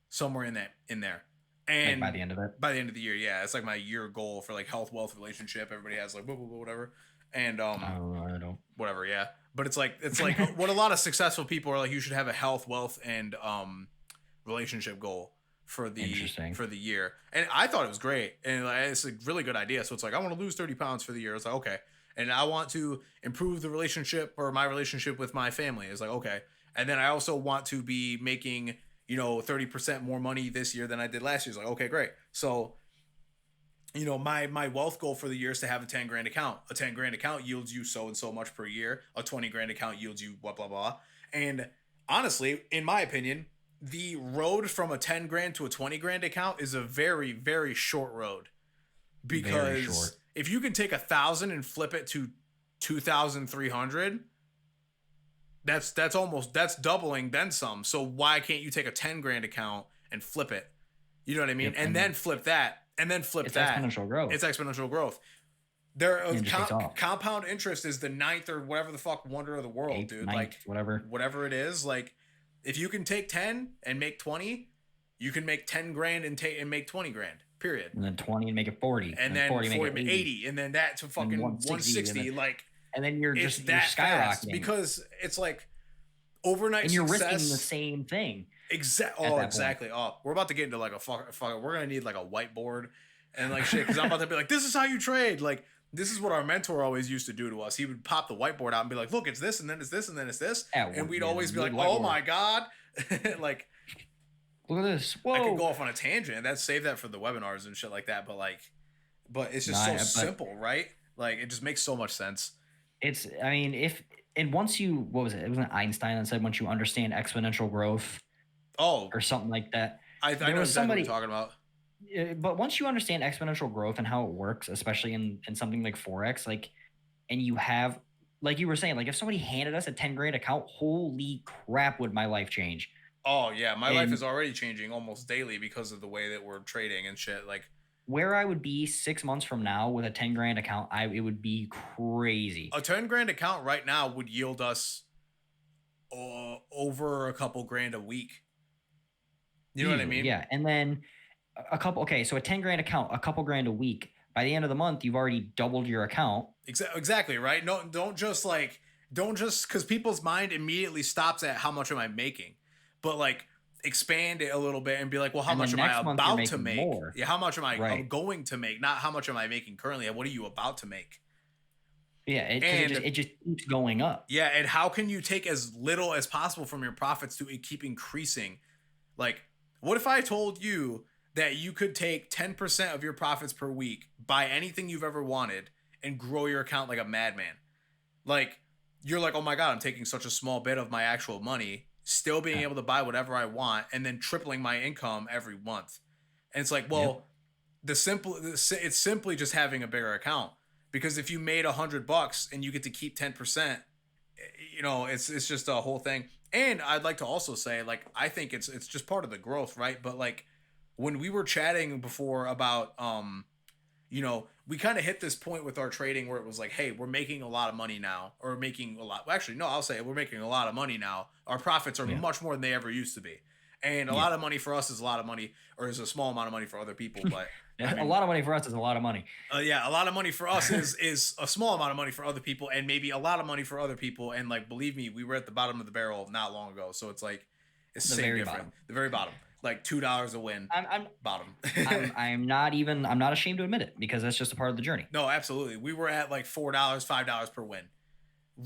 somewhere in there. And
like by the end
of the year, yeah, it's like my year goal for like health, wealth, relationship. Everybody has like whatever, and
I don't
whatever, yeah. But it's like what a lot of successful people are like. You should have a health, wealth, and relationship goal for the year. And I thought it was great, and it's a really good idea. So it's like, I want to lose 30 pounds for the year. It's like, okay, and I want to improve the relationship or my relationship with my family. It's like, okay, and then I also want to be making 30% more money this year than I did last year. It's like, okay, great. So, my wealth goal for the year is to have a 10 grand account. A 10 grand account yields you so and so much per year. A 20 grand account yields you blah, blah, blah. And honestly, in my opinion, the road from a 10 grand to a 20 grand account is a very, very short road. Because if you can take 1,000 and flip it to 2,300, that's doubling then some. So why can't you take a 10 grand account and flip it? You know what I mean? And then flip that, and then flip that.
Exponential growth.
It's exponential growth. Compound interest is the 9th or whatever the fuck wonder of the world,
8th,
dude.
9th,
like whatever it is. Like if you can take 10 and make 20, you can make 10 grand and make 20 grand. Period.
And then 20 and make it 40.
And then 40 make it 80. And then that to fucking 160.
And then you're just
that
skyrocketing
fast, because it's like overnight
and you're
success.
risking the same thing.
Exactly. Oh, we're about to get into like we're gonna need like a whiteboard and like shit, because I'm about to be like, this is how you trade. Like, this is what our mentor always used to do to us. He would pop the whiteboard out and be like, look, it's this, and then it's this, and then it's this, and we'd always be like, oh my god. Like
Look at this.
I could
Whoa.
go off on a tangent. Save that for the webinars and shit like that. But it's just
Nah,
so simple, right? Like it just makes so much sense.
I mean, once you, what was it? It wasn't Einstein that said once you understand exponential growth
Oh,
or something like that.
I know exactly what you're talking about.
But once you understand exponential growth and how it works, especially in something like Forex, like, and you have, like you were saying, like if somebody handed us a 10 grand account, holy crap, would my life change?
Oh yeah, my life is already changing almost daily because of the way that we're trading and shit. Like
where I would be 6 months from now with a 10 grand account, it would be crazy.
A 10 grand account right now would yield us over a couple grand a week. You know what I mean?
Yeah. And then so a 10 grand account, a couple grand a week. By the end of the month, you've already doubled your account.
Exactly, right? No, don't just because people's mind immediately stops at how much am I making, but like expand it a little bit and be like, well, how much am I about to make? More. Yeah, how much am I going to make? Not how much am I making currently. What are you about to make?
Yeah, it just keeps going up.
Yeah, and how can you take as little as possible from your profits to keep increasing? Like, what if I told you that you could take 10% of your profits per week, buy anything you've ever wanted, and grow your account like a madman? Like, you're like, oh my God, I'm taking such a small bit of my actual money, still being able to buy whatever I want, and then tripling my income every month. And it's like, well, it's simply just having a bigger account. Because if you made $100 and you get to keep 10%, you know, it's just a whole thing. And I'd like to also say, like, I think it's just part of the growth, right? But like when we were chatting before about, you know, we kind of hit this point with our trading where it was like, hey, we're making a lot of money now, or making a lot. Well, actually, no, I'll say we're making a lot of money now. Our profits are much more than they ever used to be. And a lot of money for us is a lot of money, or is a small amount of money for other people. But
I mean, a lot of money for us is a lot of money.
Yeah, a lot of money for us is a small amount of money for other people, and maybe a lot of money for other people. And like, believe me, we were at the bottom of the barrel not long ago, so it's like it's the very different. Bottom. The very bottom, like $2 a win. I'm bottom.
I'm not ashamed to admit it because that's just a part of the journey.
No, absolutely. We were at like $4, $5 per win.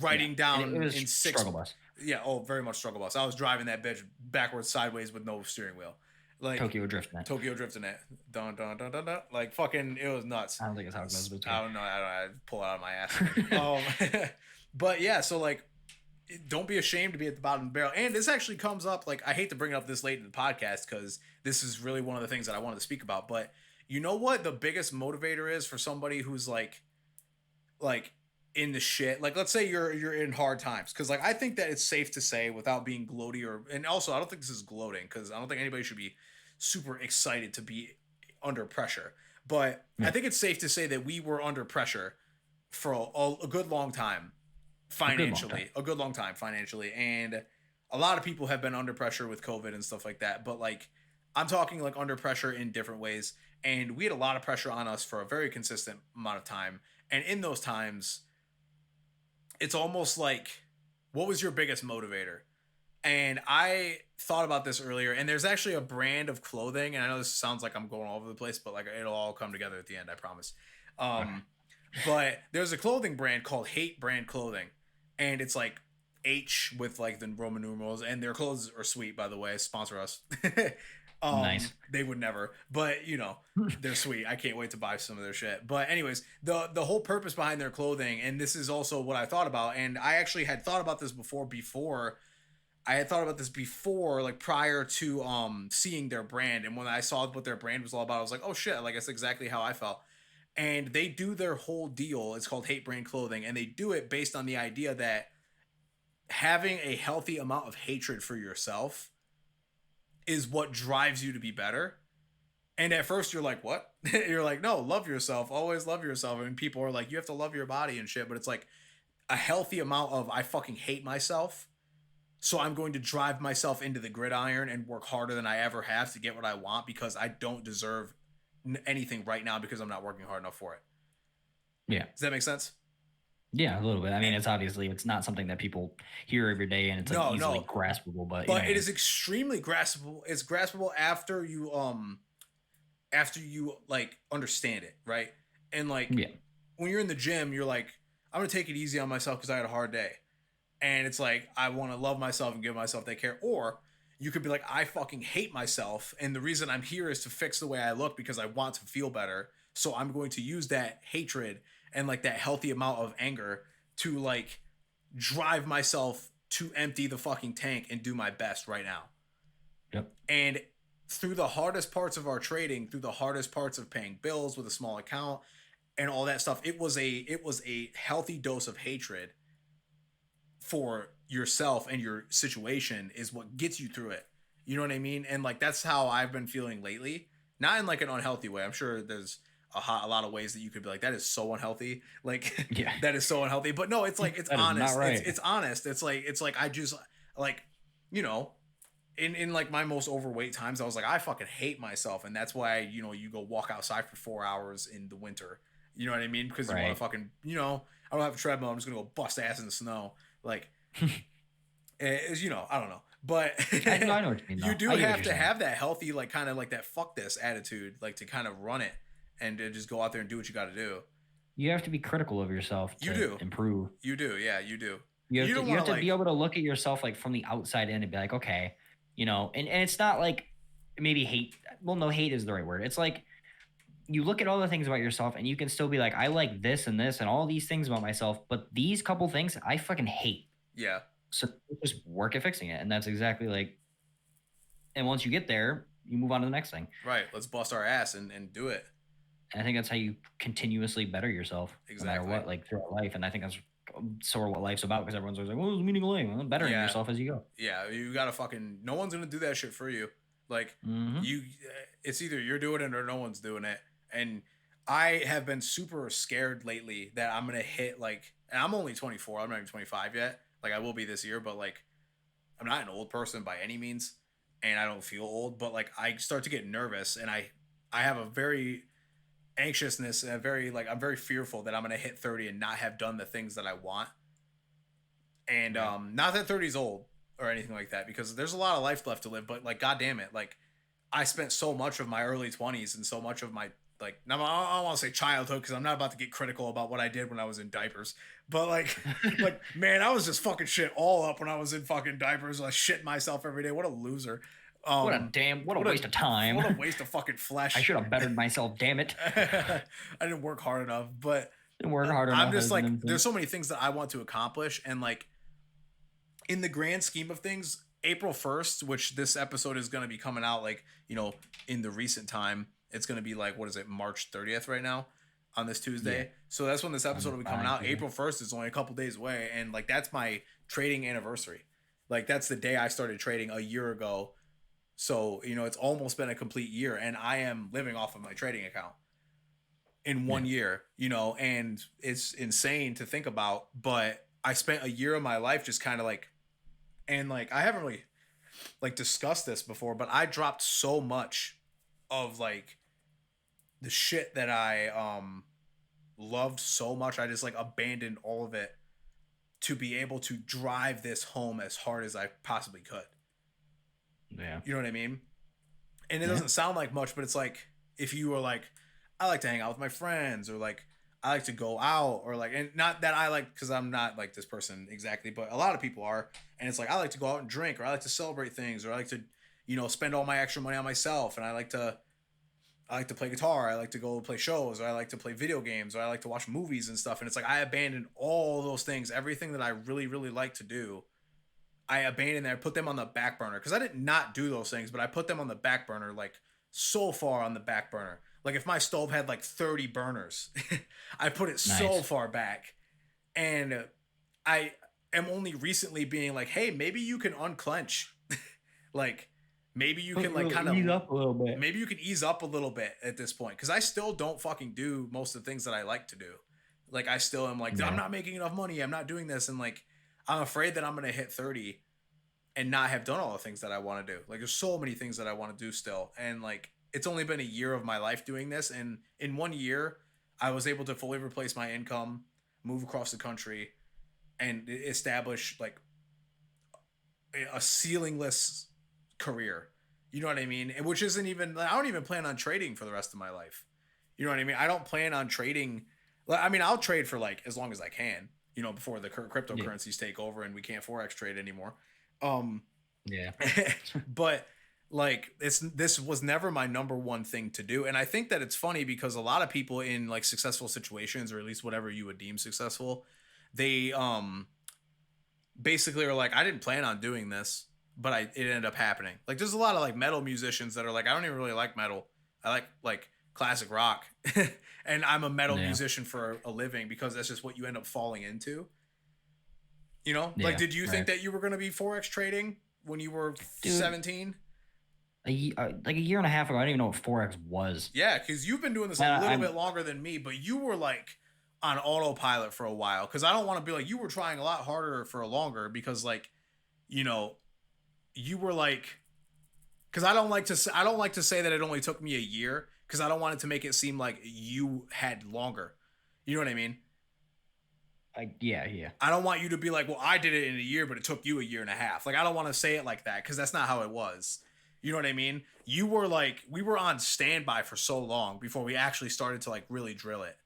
Writing down
it was
in 6
struggle bus.
Yeah, very much struggle bus. I was driving that bitch backwards, sideways with no steering wheel. Like
Tokyo drifting
it. Dun dun dun dun dun. Like fucking, it was nuts.
I don't think it's how it goes.
I don't know. I pull it out of my ass. But yeah, so like, don't be ashamed to be at the bottom of the barrel. And this actually comes up. Like, I hate to bring it up this late in the podcast because this is really one of the things that I wanted to speak about. But you know what the biggest motivator is for somebody who's like in the shit? Like, let's say you're in hard times, because like I think that it's safe to say, without being gloaty, and also I don't think this is gloating, because I don't think anybody should be super excited to be under pressure, but I think it's safe to say that we were under pressure for a good long time financially, a good long time financially, and a lot of people have been under pressure with COVID and stuff like that. But like, I'm talking like under pressure in different ways, and we had a lot of pressure on us for a very consistent amount of time. And in those times, it's almost like, what was your biggest motivator? And I thought about this earlier, and there's actually a brand of clothing, and I know this sounds like I'm going all over the place, but like it'll all come together at the end, I promise. But there's a clothing brand called Hate Brand Clothing, and it's like H with like the Roman numerals, and their clothes are sweet, by the way. Sponsor us.
Nice.
They would never, but you know, they're sweet. I can't wait to buy some of their shit. But anyways, the whole purpose behind their clothing, and this is also what I thought about, and I actually had thought about this before, like prior to seeing their brand. And when I saw what their brand was all about, I was like, oh shit, like that's exactly how I felt. And they do their whole deal. It's called Hate Brand Clothing, and they do it based on the idea that having a healthy amount of hatred for yourself is what drives you to be better. And at first you're like, what? You're like, no, love yourself. Always love yourself. And people are like, you have to love your body and shit. But it's like a healthy amount of, I fucking hate myself, so I'm going to drive myself into the gridiron and work harder than I ever have to get what I want, because I don't deserve anything right now because I'm not working hard enough for it.
Yeah.
Does that make sense?
Yeah, a little bit. I mean, it's not something that people hear every day, and it's like easily graspable. But
it is extremely graspable. It's graspable after you like understand it, right? And like when you're in the gym, you're like, I'm gonna take it easy on myself because I had a hard day, and it's like I want to love myself and give myself that care. Or you could be like, I fucking hate myself, and the reason I'm here is to fix the way I look because I want to feel better. So I'm going to use that hatred and like that healthy amount of anger to like drive myself to empty the fucking tank and do my best right now.
Yep.
And through the hardest parts of our trading, through the hardest parts of paying bills with a small account and all that stuff, it was a healthy dose of hatred for yourself and your situation is what gets you through it. You know what I mean? And like that's how I've been feeling lately. Not in like an unhealthy way. I'm sure there's a lot of ways that you could be like, that is so unhealthy. Like
Yeah.
that is so unhealthy. But no, it's like it's
That is
honest.
not right.
It's honest. It's like I just like, you know, in like my most overweight times, I was like, I fucking hate myself, and that's why you know you go walk outside for 4 hours in the winter. You know what I mean? Because you want to fucking I don't have a treadmill. I'm just gonna go bust ass in the snow. Like, you know, I don't know, but
I know what you mean.
You do have to have that healthy, like kind of like that fuck this attitude, like to kind of run it and to just go out there and do what you got to do.
You have to be critical of yourself to improve.
You do, yeah, you do.
You have to be able to look at yourself like from the outside in and be like, okay, you know, and it's not like maybe hate. Well, no, hate is the right word. It's like you look at all the things about yourself and you can still be like, I like this and this and all these things about myself, but these couple things I fucking hate.
Yeah.
So just work at fixing it. And that's exactly like, and once you get there, you move on to the next thing.
Right. Let's bust our ass and do it.
And I think that's how you continuously better yourself.
Exactly.
No matter what, like throughout life. And I think that's sort of what life's about because everyone's always like, well, what's the meaning of life? Well, bettering yourself as you go.
Yeah. You got to fucking, no one's going to do that shit for you. Like it's either you're doing it or no one's doing it. And I have been super scared lately that I'm going to hit like, and I'm only 24. I'm not even 25 yet. Like I will be this year, but like I'm not an old person by any means and I don't feel old, but like I start to get nervous and I have a very anxiousness and I'm very fearful that I'm going to hit 30 and not have done the things that I want. And not that 30 is old or anything like that because there's a lot of life left to live, but like God damn it, like I spent so much of my early 20s and so much of my like now I don't want to say childhood because I'm not about to get critical about what I did when I was in diapers, but like like man, I was just fucking shit all up when I was in fucking diapers. I shit myself every day. What a loser.
What a waste of time.
What a waste of fucking flesh.
I should have bettered myself, damn it.
I didn't work hard enough, but
I'm
just like there's so many things that I want to accomplish and like in the grand scheme of things, April 1st, which this episode is going to be coming out like, you know, in the recent time, it's going to be like, what is it, March 30th right now on this Tuesday. Yeah. So that's when this episode will be coming out. Yeah. April 1st is only a couple days away. And like, that's my trading anniversary. Like that's the day I started trading a year ago. So, you know, it's almost been a complete year and I am living off of my trading account in 1 year, you know, and it's insane to think about, but I spent a year of my life just kind of like, and like, I haven't really like discussed this before, but I dropped so much of like the shit that I loved so much. I just like abandoned all of it to be able to drive this home as hard as I possibly could.
Yeah.
You know what I mean? And it doesn't sound like much, but it's like if you were like, I like to hang out with my friends or like I like to go out or like, and not that I like, because I'm not like this person exactly, but a lot of people are. And it's like, I like to go out and drink or I like to celebrate things or I like to, you know, spend all my extra money on myself. And I like to play guitar. I like to go play shows or I like to play video games or I like to watch movies and stuff. And it's like, I abandoned all those things, everything that I really, really like to do. I abandoned them. I put them on the back burner because I did not do those things, but I put them on the back burner, like so far on the back burner. Like if my stove had like 30 burners, I put it so far back. And I am only recently being like, hey, maybe you can unclench. Like maybe you can like kind of
ease up a little bit.
Maybe you can ease up a little bit at this point. Cause I still don't fucking do most of the things that I like to do. Like I still am like, I'm not making enough money. I'm not doing this. And like, I'm afraid that I'm going to hit 30 and not have done all the things that I want to do. Like there's so many things that I want to do still. And like, it's only been a year of my life doing this. And in 1 year, I was able to fully replace my income, move across the country, and establish like a ceilingless career. You know what I mean? Which isn't even, I don't even plan on trading for the rest of my life. You know what I mean? I don't plan on trading. I mean, I'll trade for like as long as I can, you know, before the cryptocurrencies take over and we can't Forex trade anymore.
Yeah.
But like this was never my number one thing to do. And I think that it's funny because a lot of people in like successful situations, or at least whatever you would deem successful, they basically are like, I didn't plan on doing this, but it ended up happening. Like there's a lot of like metal musicians that are like, I don't even really like metal. I like classic rock. And I'm a metal
Yeah.
musician for a living because that's just what you end up falling into. Like
Yeah.
did you think
Right.
that you were going to be forex trading when you were
Dude,
17?
like a year and a half ago, I didn't even know what Forex was.
Yeah, because you've been doing this a
Man,
little
I'm
bit longer than me, but you were like on autopilot for a while. Because I don't want to be like you were trying a lot harder for a longer because like you know you were like because I don't like to say that it only took me a year because I don't want it to make it seem like you had longer. You know what I mean?
yeah, yeah.
I don't want you to be like, well, I did it in a year, but it took you a year and a half. Like I don't want to say it like that because that's not how it was. You know what I mean? You were like we were on standby for so long before we actually started to like really drill it.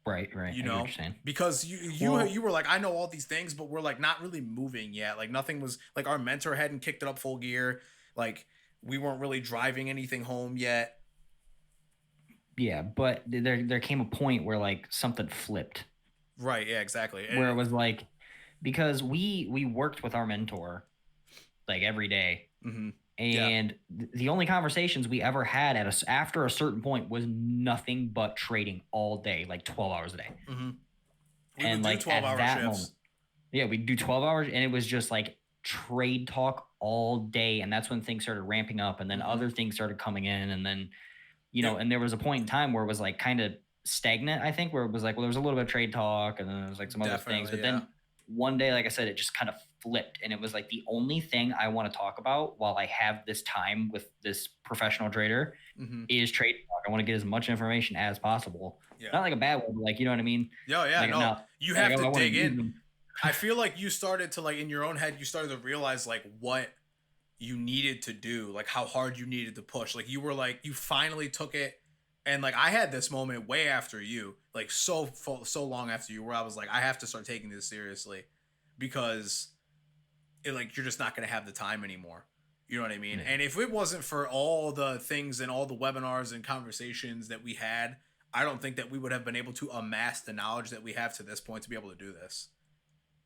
Right, right.
You
I get what
know,
you're saying.
because you
Well,
were like, I know all these things, but we're like not really moving yet. Like nothing was like our mentor hadn't kicked it up full gear. Like we weren't really driving anything home yet.
yeah, but there came a point where like something flipped,
Right? Yeah, exactly.
where it was like because we worked with our mentor like every day,
Mm-hmm. Yeah.
and the only conversations we ever had after a certain point was nothing but trading all day, like 12 hours a day.
Mm-hmm. We would
And
do
like
12-hour
at that moment,
shifts.
yeah, we'd do 12 hours, and it was just like trade talk all day. And that's when things started ramping up, and then
Mm-hmm.
other things started coming in. And then,
Yep.
and there was a point in time where it was like kind of stagnant, I think, where it was like, well, there was a little bit of trade talk, and then there was like some other things.
Definitely.
But
Yeah.
then one day, like I said, it just kind of flipped. And it was like the only thing I want to talk about while I have this time with this professional trader
Mm-hmm.
is trade talk. I want to get as much information as possible.
Yeah.
Not like a bad one, but like, you know what I mean?
Yo, yeah.
Like,
No,
no,
you
like,
have to
I want to
dig
use
in.
them.
I feel like you started to like in your own head, you started to realize like what you needed to do, like how hard you needed to push. Like you were like you finally took it, and like I had this moment way after you, like so long after you, where I was like, I have to start taking this seriously, because like you're just not gonna have the time anymore. You know what I mean?
Yeah.
And if it wasn't for all the things and all the webinars and conversations that we had, I don't think that we would have been able to amass the knowledge that we have to this point to be able to do this.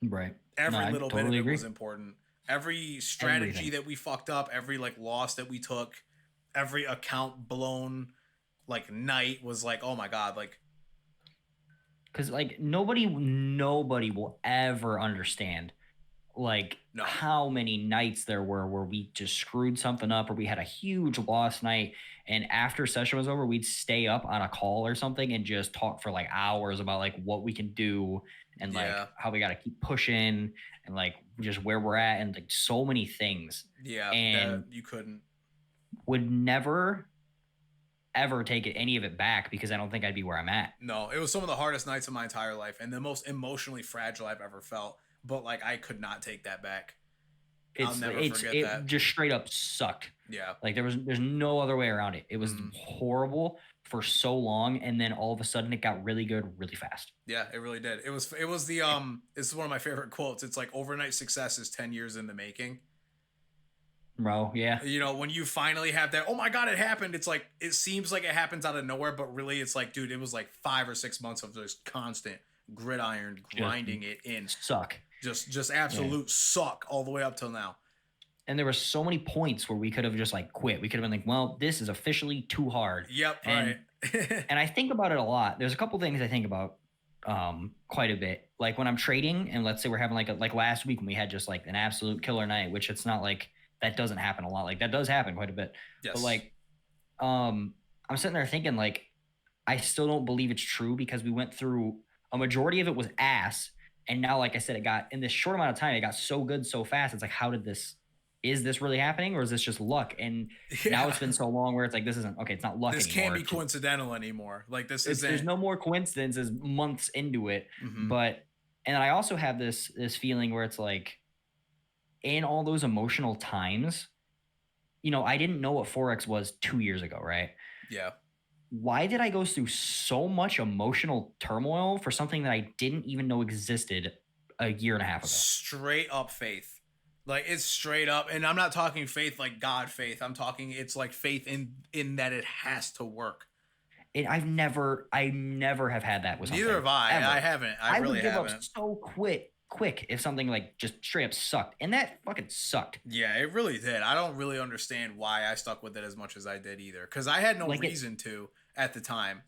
Right. No,
Every
I
little bit of
totally
it
agree.
was important. Every strategy
Everything.
that we fucked up, every like loss that we took, every account blown like night was like, oh my god, like
Because like nobody will ever understand like
no.
how many nights there were where we just screwed something up or we had a huge loss night, and after session was over we'd stay up on a call or something and just talk for like hours about like what we can do and like
Yeah.
how we got to keep pushing and like just where we're at and like so many things,
Yeah, that
and
you couldn't.
would never ever take any of it back because I don't think I'd be where I'm at.
No, it was some of the hardest nights of my entire life and the most emotionally fragile I've ever felt. But like I could not take that back. I'll never forget
It
that.
just straight up sucked.
Yeah.
Like there's no other way around it. It was horrible for so long, and then all of a sudden it got really good really fast.
Yeah, it really did. It was the this is one of my favorite quotes. It's like overnight success is 10 years in the making.
Bro, yeah.
You know, when you finally have that, oh my god, it happened. It's like it seems like it happens out of nowhere, but really it's like, dude, it was like 5 or 6 months of just constant gridiron grinding it in.
Suck.
Just absolute suck all the way up till now.
And there were so many points where we could have just like quit. We could have been like, well, this is officially too hard.
Yep,
and,
right.
And I think about it a lot. There's a couple things I think about quite a bit. Like when I'm trading, and let's say we're having like last week when we had just like an absolute killer night, which it's not like that doesn't happen a lot. Like that does happen quite a bit.
Yes.
But like I'm sitting there thinking like I still don't believe it's true because we went through a majority of it was ass. And now, like I said, it got in this short amount of time, it got so good so fast. It's like, is this really happening, or is this just luck? And now it's been so long where it's like, this isn't okay. It's not luck.
This
anymore.
can't be coincidental anymore. Like this isn't.
There's no more coincidences months into it.
Mm-hmm.
But, and I also have this feeling where it's like, in all those emotional times, I didn't know what Forex was 2 years ago, right?
Yeah.
Why did I go through so much emotional turmoil for something that I didn't even know existed a year and a half ago?
Straight up faith. Like it's straight up, and I'm not talking faith like God faith. I'm talking it's like faith in that it has to work.
I never have had that with
Neither
something
have I.
ever.
I haven't. I
I
really
would give up
haven't.
so quick if something like just straight up sucked, and that fucking sucked.
Yeah, it really did. I don't really understand why I stuck with it as much as I did either, because I had no
Like it,
reason to at the time.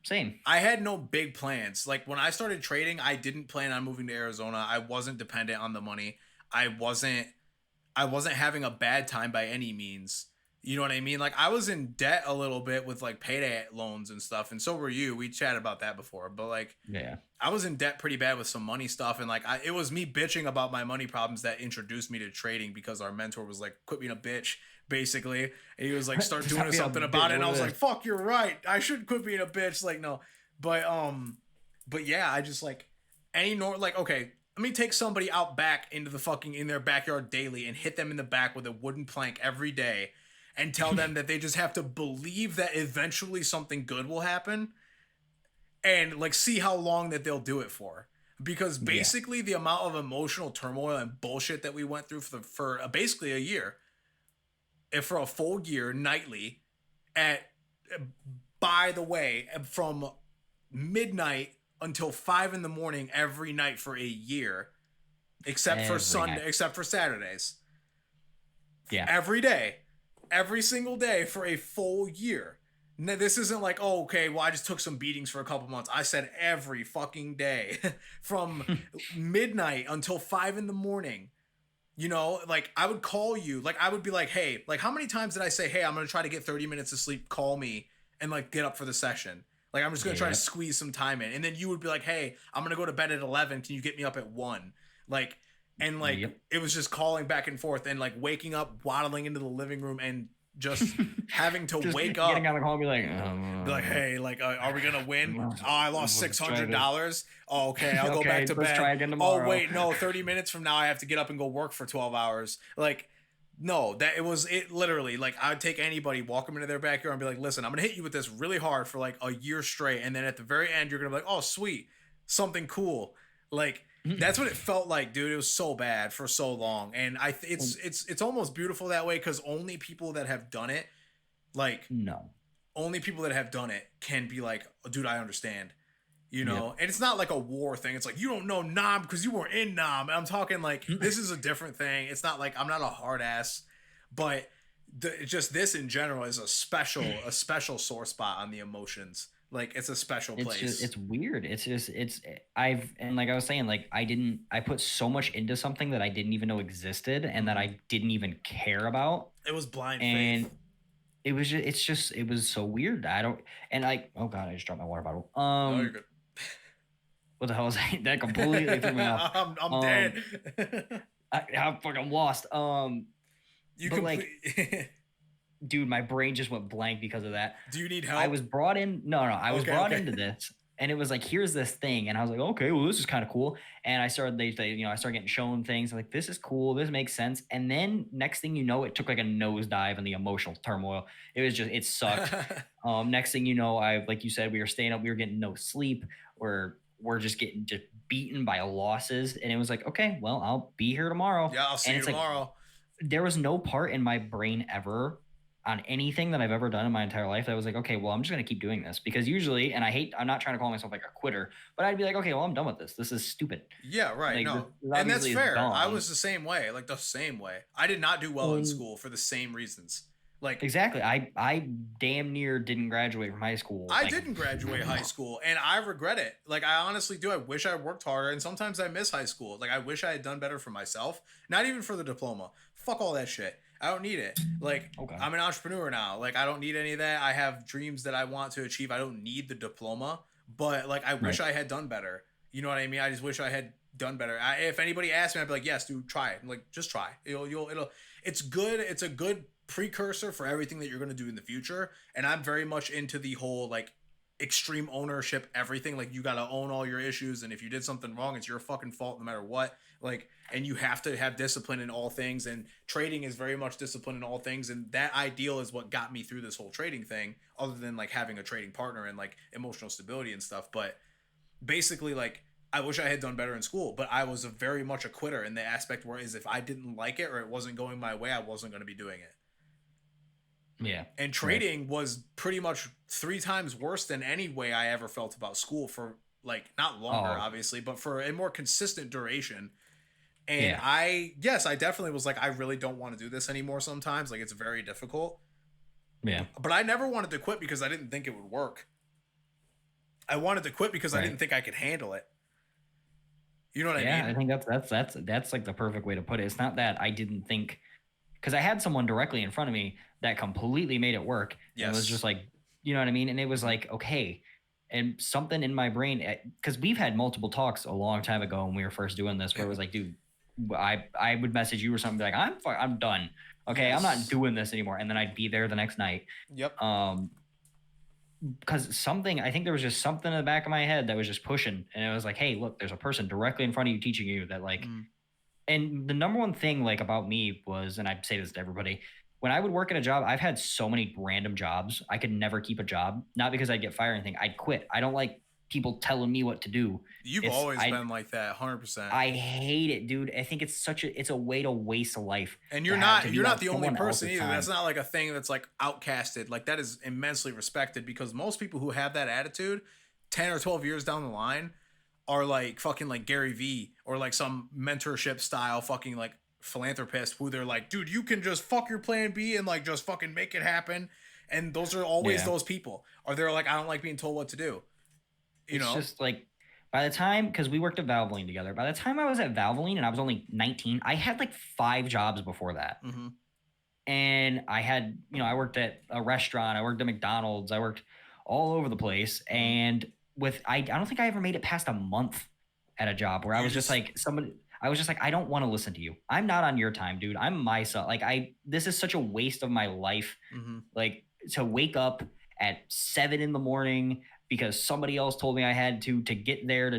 same.
I had no big plans. Like when I started trading, I didn't plan on moving to Arizona. I wasn't dependent on the money. I wasn't I wasn't having a bad time by any means. You know what I mean? Like I was in debt a little bit with like payday loans and stuff, and so were you. We chatted about that before, but like
Yeah.
I was in debt pretty bad with some money stuff, and like it was me bitching about my money problems that introduced me to trading because our mentor was like, "Quit being a bitch," basically, and he was like, "Start doing something about it." And I was like, "Fuck, you're right. I should quit being a bitch." Like no, but yeah, I just like like okay. Let me take somebody out back into the fucking in their backyard daily and hit them in the back with a wooden plank every day and tell them that they just have to believe that eventually something good will happen and like see how long that they'll do it for. Because
Yeah.
basically the amount of emotional turmoil and bullshit that we went through for basically a year, if for a full year nightly at by the way from midnight until 5 in the morning every night for a year, except for
Every
Sunday,
night.
except for Saturdays.
Yeah.
Every day, every single day for a full year. Now, this isn't like, oh, okay, well, I just took some beatings for a couple months. I said every fucking day from midnight until 5 in the morning. You know, like I would call you, like I would be like, hey, like how many times did I say, hey, I'm gonna try to get 30 minutes of sleep, call me and like get up for the session. Like I'm just gonna try to
Yep.
squeeze some time in. And then you would be like, hey, I'm gonna go to bed at 11. Can you get me up at 1? Like, and like
Yep.
it was just calling back and forth and like waking up, waddling into the living room and just having to
Just
wake
getting
up.
on the call and be like,
Be like, hey, like, are we gonna win? Oh, I lost
let's try to-
$600. Oh, okay, I'll go
Okay,
back to
let's
bed.
try again
Oh,
tomorrow.
wait, no, 30 minutes from now I have to get up and go work for 12 hours. Like, no, that it literally like I would take anybody, walk them into their backyard and be like, listen, I'm gonna hit you with this really hard for like a year straight, and then at the very end you're gonna be like, oh sweet, something cool. Like that's what it felt like, dude. It was so bad for so long, and it's almost beautiful that way because only people that have done it, like
No.
only people that have done it can be like, oh, dude, I understand. You know,
Yep.
and it's not like a war thing. It's like you don't know Nam because you weren't in Nam. I'm talking like this is a different thing. It's not like I'm not a hard ass, but just this in general is a special sore spot on the emotions. Like it's a special
It's
place.
just it's weird. It's and like I was saying, like I put so much into something that I didn't even know existed and that I didn't even care about.
It was blind
And
faith.
it was so weird. I don't and like oh god, I just dropped my water bottle.
No, you're good.
What the hell was that? That completely threw me off.
I'm dead.
I'm fucking lost.
You
but
complete.
like, dude, my brain just went blank because of that.
Do you need help?
I was brought in. No, I was brought
okay.
into this, and it was like, here's this thing, and I was like, okay, well, this is kind of cool. And I started, I started getting shown things. I'm like, this is cool. This makes sense. And then next thing you know, it took like a nosedive in the emotional turmoil. It was just, it sucked. Next thing you know, like you said, we were staying up, we were getting no sleep. We're just getting just beaten by losses, and it was like, okay, well, I'll be here tomorrow.
Yeah, I'll see you tomorrow.
Like, there was no part in my brain ever on anything that I've ever done in my entire life that I was like, okay, well, I'm just gonna keep doing this because usually, and I'm not trying to call myself like a quitter, but I'd be like, okay, well, I'm done with this. This is stupid.
Yeah, right.
Like,
No,
this
and that's
obviously is
fair. I
dumb.
was the same way. Like the same way. I did not do well in school for the same reasons. Like
Exactly. I damn near didn't graduate from high school.
I
Like,
didn't graduate high school, and I regret it. Like I honestly do. I wish I worked harder, and sometimes I miss high school. Like I wish I had done better for myself. Not even for the diploma. Fuck all that shit. I don't need it. Like
Okay.
I'm an entrepreneur now. Like I don't need any of that. I have dreams that I want to achieve. I don't need the diploma, but like I wish I had done better. You know what I mean? I just wish I had done better. If anybody asked me, I'd be like, yes, dude, try it. I'm like, just try. It'll. It's good. It's a good precursor for everything that you're going to do in the future. And I'm very much into the whole like extreme ownership, everything. Like you got to own all your issues, and if you did something wrong, it's your fucking fault no matter what. Like, and you have to have discipline in all things, and trading is very much discipline in all things, and that ideal is what got me through this whole trading thing, other than like having a trading partner and like emotional stability and stuff. But basically, like I wish I had done better in school, but I was very much a quitter in the aspect where is if I didn't like it or it wasn't going my way, I wasn't going to be doing it.
Yeah.
And trading was pretty much 3 times worse than any way I ever felt about school for like not longer, obviously, but for a more consistent duration. And I definitely was like, I really don't want to do this anymore sometimes. Like, it's very difficult.
Yeah.
But I never wanted to quit because I didn't think it would work. I wanted to quit because I didn't think I could handle it. You know what I mean?
Yeah, I think that's like the perfect way to put it. It's not that I didn't think, because I had someone directly in front of me that completely made it work. Yes. And it was just like, you know what I mean? And it was like, okay. And something in my brain, because we've had multiple talks a long time ago when we were first doing this, where it was like, dude, I would message you or something like, I'm done. Okay, yes. I'm not doing this anymore. And then I'd be there the next night.
Yep.
Because I think there was just something in the back of my head that was just pushing. And it was like, hey, look, there's a person directly in front of you teaching you that like, and the number one thing like about me was, and I say this to everybody, when I would work at a job, I've had so many random jobs. I could never keep a job, not because I'd get fired or anything. I'd quit. I don't like people telling me what to do.
You've always been like that, 100%.
I hate it, dude. I think it's a way to waste a life.
And you're not the only person either. That's not like a thing that's like outcasted. Like that is immensely respected because most people who have that attitude 10 or 12 years down the line are like fucking like Gary Vee or like some mentorship style fucking like philanthropist who they're like, dude, you can just fuck your plan B and like just fucking make it happen. And those are always those people. Or they're like, I don't like being told what to do.
It's just like by the time, because we worked at Valvoline together, by the time I was at Valvoline and I was only 19, I had like 5 jobs before that.
Mm-hmm.
And I had, I worked at a restaurant, I worked at McDonald's, I worked all over the place. And I don't think I ever made it past a month at a job where I was just like, I don't want to listen to you. I'm not on your time, dude. I'm myself. Like this is such a waste of my life.
Mm-hmm.
Like to wake up at 7 a.m. because somebody else told me I had to get there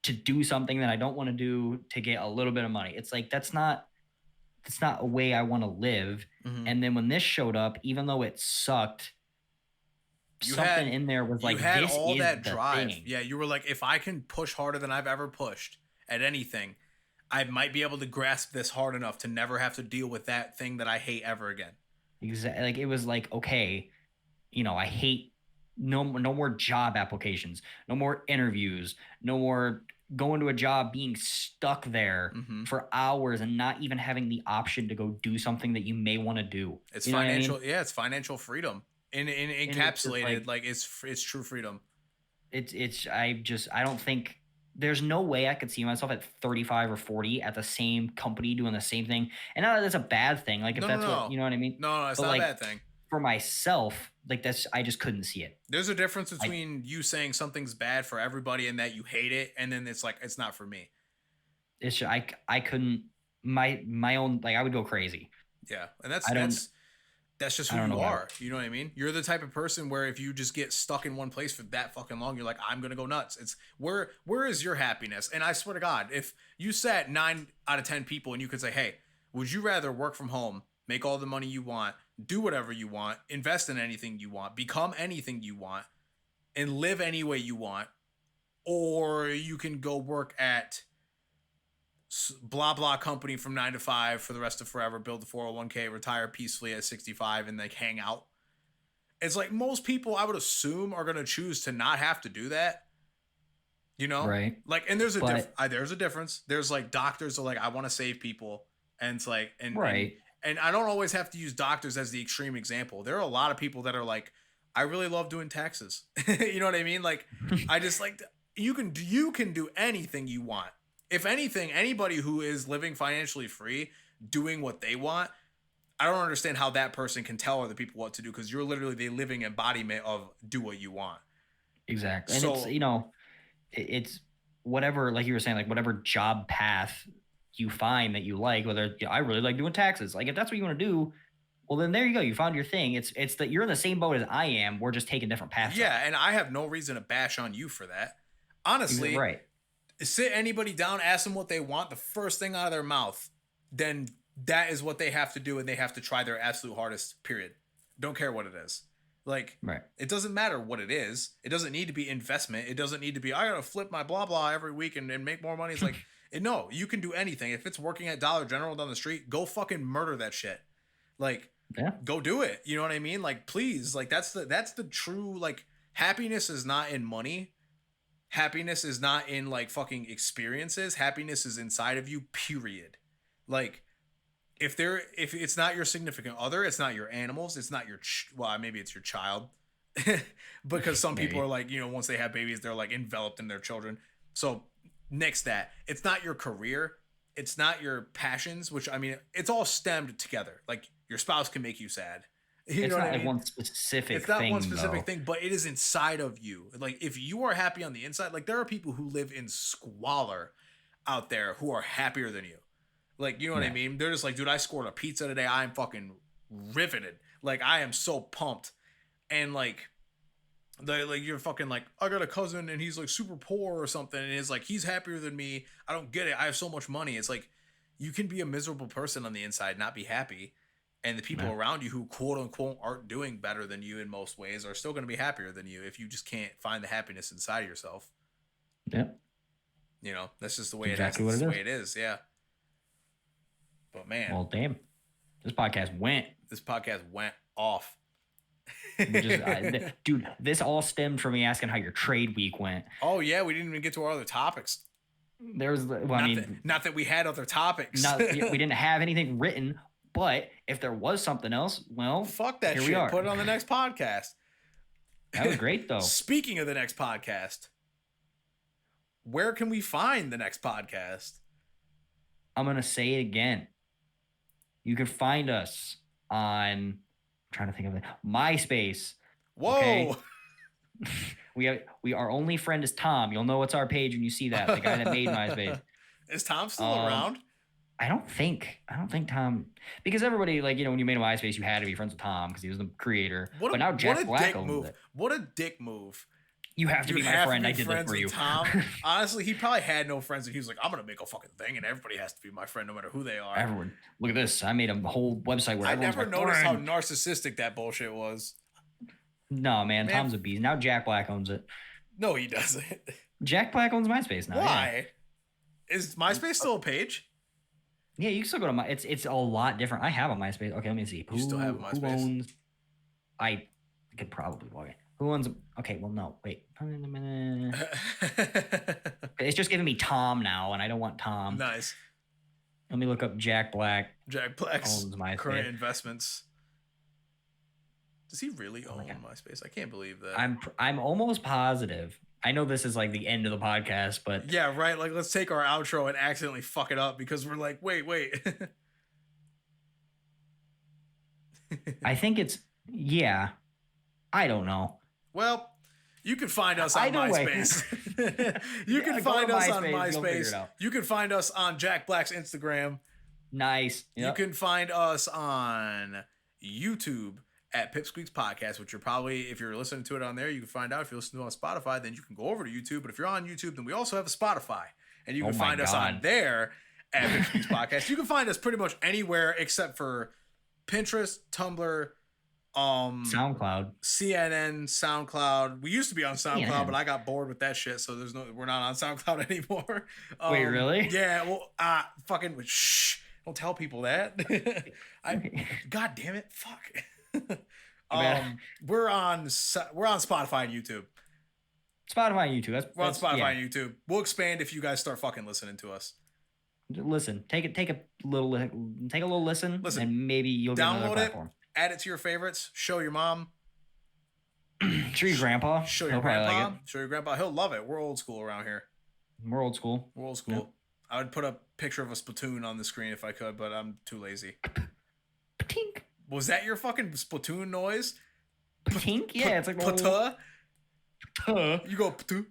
to do something that I don't want to do to get a little bit of money. It's like, that's not a way I want to live.
Mm-hmm.
And then when this showed up, even though it sucked, something in there was like,
you had
this
all
is
that
the
drive.
thing.
Yeah. You were like, if I can push harder than I've ever pushed at anything, I might be able to grasp this hard enough to never have to deal with that thing that I hate ever again.
Exactly. Like it was like, okay, I hate no more job applications, no more interviews, no more going to a job, being stuck there for hours and not even having the option to go do something that you may want to do.
It's financial. Yeah. It's financial freedom in encapsulated. Like it's true freedom.
I don't think there's no way I could see myself at 35 or 40 at the same company doing the same thing. And not that that's a bad thing. Like if what, you know what I mean?
No, it's not a bad thing.
For myself, like I just couldn't see it.
There's a difference between you saying something's bad for everybody and that you hate it. And then it's like, it's not for me.
It's just, I couldn't, my own, like I would go crazy.
Yeah. And that's just who you are. You know what I mean? You're the type of person where if you just get stuck in one place for that fucking long, you're like, I'm going to go nuts. It's where is your happiness? And I swear to God, if you sat 9 out of 10 people and you could say, hey, would you rather work from home, make all the money you want, do whatever you want, invest in anything you want, become anything you want, and live any way you want, or you can go work at blah blah company from 9 to 5 for the rest of forever, build a 401k, retire peacefully at 65 and like hang out. It's like most people I would assume are going to choose to not have to do that.
Right.
Like, and there's a difference. There's like doctors are like, I want to save people. And it's like, and I don't always have to use doctors as the extreme example. There are a lot of people that are like, I really love doing taxes. You know what I mean? Like, I just like, you can do anything you want. If anything, anybody who is living financially free, doing what they want, I don't understand how that person can tell other people what to do because you're literally the living embodiment of do what you want.
Exactly. And it's, it's whatever, like you were saying, like whatever job path you find that you like, whether I really like doing taxes. Like if that's what you want to do, well, then there you go. You found your thing. It's that you're in the same boat as I am. We're just taking different paths.
Yeah. And I have no reason to bash on you for that. Honestly,
right.
Sit anybody down, ask them what they want, the first thing out of their mouth, then that is what they have to do, and they have to try their absolute hardest, period. Don't care what it is. Like,
Right.
it doesn't matter what it is. It doesn't need to be investment. It doesn't need to be, I gotta flip my blah blah every week and make more money. It's like, no, you can do anything. If it's working at Dollar General down the street, go fucking murder that shit. Like, go do it. You know what I mean? Like, please, like that's the true, like, happiness is not in money. Happiness is not in like fucking experiences. Happiness is inside of you, period. Like, if it's not your significant other, it's not your animals, it's not your well, maybe it's your child. Because some people are like, you know, once they have babies, they're like enveloped in their children. So next that, it's not your career, it's not your passions, which I mean, it's all stemmed together. Like, your spouse can make you sad.
It's not like one specific thing. It's not one specific thing,
but it is inside of you. Like, if you are happy on the inside, like, there are people who live in squalor out there who are happier than you. Like, you know what I mean? They're just like, dude, I scored a pizza today. I'm fucking riveted. Like, I am so pumped. And like, you're fucking like, I got a cousin and he's like super poor or something. And it's like, he's happier than me. I don't get it. I have so much money. It's like, you can be a miserable person on the inside, not be happy. And the people around you who quote unquote aren't doing better than you in most ways are still going to be happier than you if you just can't find the happiness inside of yourself.
Yeah.
You know, that's just the way exactly it is. That's the way it is. Yeah. But man.
Well, damn. This podcast went
off.
Dude, this all stemmed from me asking how your trade week went.
Oh, yeah. We didn't even get to our other topics.
There was,
not that we had other topics.
We didn't have anything written. But if there was something else, well,
fuck that shit. Put it on the next podcast.
That was great, though.
Speaking of the next podcast, where can we find the next podcast?
I'm going to say it again. You can find us on, I'm trying to think of it, MySpace.
Whoa. Okay?
Our only friend is Tom. You'll know it's our page when you see that. The guy that made MySpace.
Is Tom still around?
I don't think Tom, because everybody, like, you know, when you made a MySpace, you had to be friends with Tom because he was the creator. But now Jack Black owns it.
What a dick move.
You have to be my friend. I did that for you.
Tom. Honestly, he probably had no friends, and he was like, I'm going to make a fucking thing, and everybody has to be my friend no matter who they are.
Everyone. Look at this. I made a whole website where everyone's my friend. I never
noticed how narcissistic that bullshit was.
No, man. Tom's a beast. Now Jack Black owns it.
No, he doesn't.
Jack Black owns MySpace now.
Why? Yeah. Is MySpace still a page?
Yeah, you can still go to it's a lot different. I have a MySpace. Okay, let me see.
You still have a MySpace?
Who owns? I could probably log in. Who owns? Okay, well, no, wait. It's just giving me Tom now, and I don't want Tom.
Nice.
Let me look up Jack Black.
Jack Black's current investments. Does he really own MySpace? I can't believe that.
I'm almost positive. I know this is like the end of the podcast, but
yeah, right. Like, let's take our outro and accidentally fuck it up because we're like, wait.
I think it's I don't know.
Well, you can find us on MySpace. You can find us on MySpace. You can find us on Jack Black's Instagram.
Nice.
Yep. You can find us on YouTube at Pipsqueaks Podcast, which you're probably, if you're listening to it on there, you can find out. If you're listening to it on Spotify, then you can go over to YouTube. But if you're on YouTube, then we also have a Spotify, and you can find us on there at Pipsqueaks Podcast. You can find us pretty much anywhere except for Pinterest, Tumblr,
SoundCloud,
CNN, SoundCloud. We used to be on SoundCloud, but I got bored with that shit, so we're not on SoundCloud anymore.
Wait, really?
Yeah. Well, fucking shh! Don't tell people that. God damn it! Fuck. We're on Spotify and YouTube.
Spotify and YouTube.
We're on Spotify and YouTube. We'll expand if you guys start fucking listening to us.
Listen, take a little listen, and maybe you'll
download it, add it to your favorites, show your mom,
show your grandpa,
show your grandpa, show your grandpa. He'll love it. We're old school around here.
We're old school.
Yep. I would put a picture of a Splatoon on the screen if I could, but I'm too lazy.
Patink.
Was that your fucking Splatoon noise?
Patink? Yeah, it's like
pata. You go patu.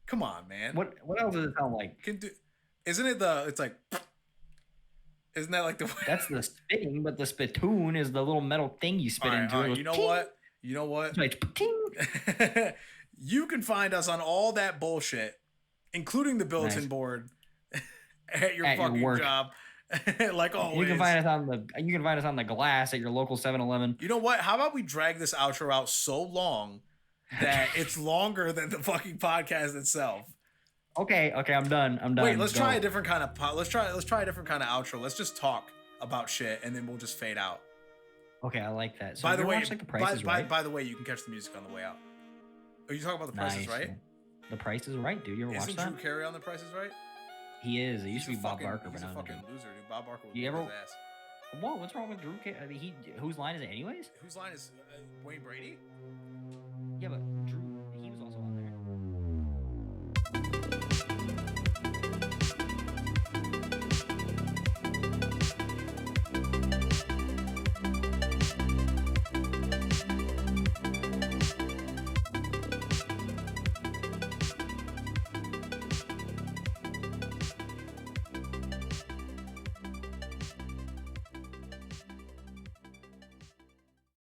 Come on, man.
What else does it sound like?
Isn't it it's like, isn't that like the way?
That's the spitting, but the spittoon is the little metal thing you spit into.
Right, you know what?
It's like,
you can find us on all that bullshit, including the bulletin board at your fucking job. Like always.
You can find us on the glass at your local 7-Eleven.
You know what? How about we drag this outro out so long that it's longer than the fucking podcast itself?
Okay, I'm done.
Wait, let's try a different kind of let's try a different kind of outro. Let's just talk about shit and then we'll just fade out.
Okay, I like that. So
by the way,
watch, like, the Price is Right?
by the way, you can catch the music on the way out. Are you talking about the Price is Right?
The Price is Right, dude. You ever watch that?
Isn't Drew Carey on the Price is Right?
He is. It used to be Bob Barker, but
he's a
now
fucking loser, dude. Bob Barker would
You
whip
ever-
his ass.
Whoa, what's wrong with Drew Carey? I mean, whose line is it anyways?
Whose line is Wayne Brady?
Yeah, but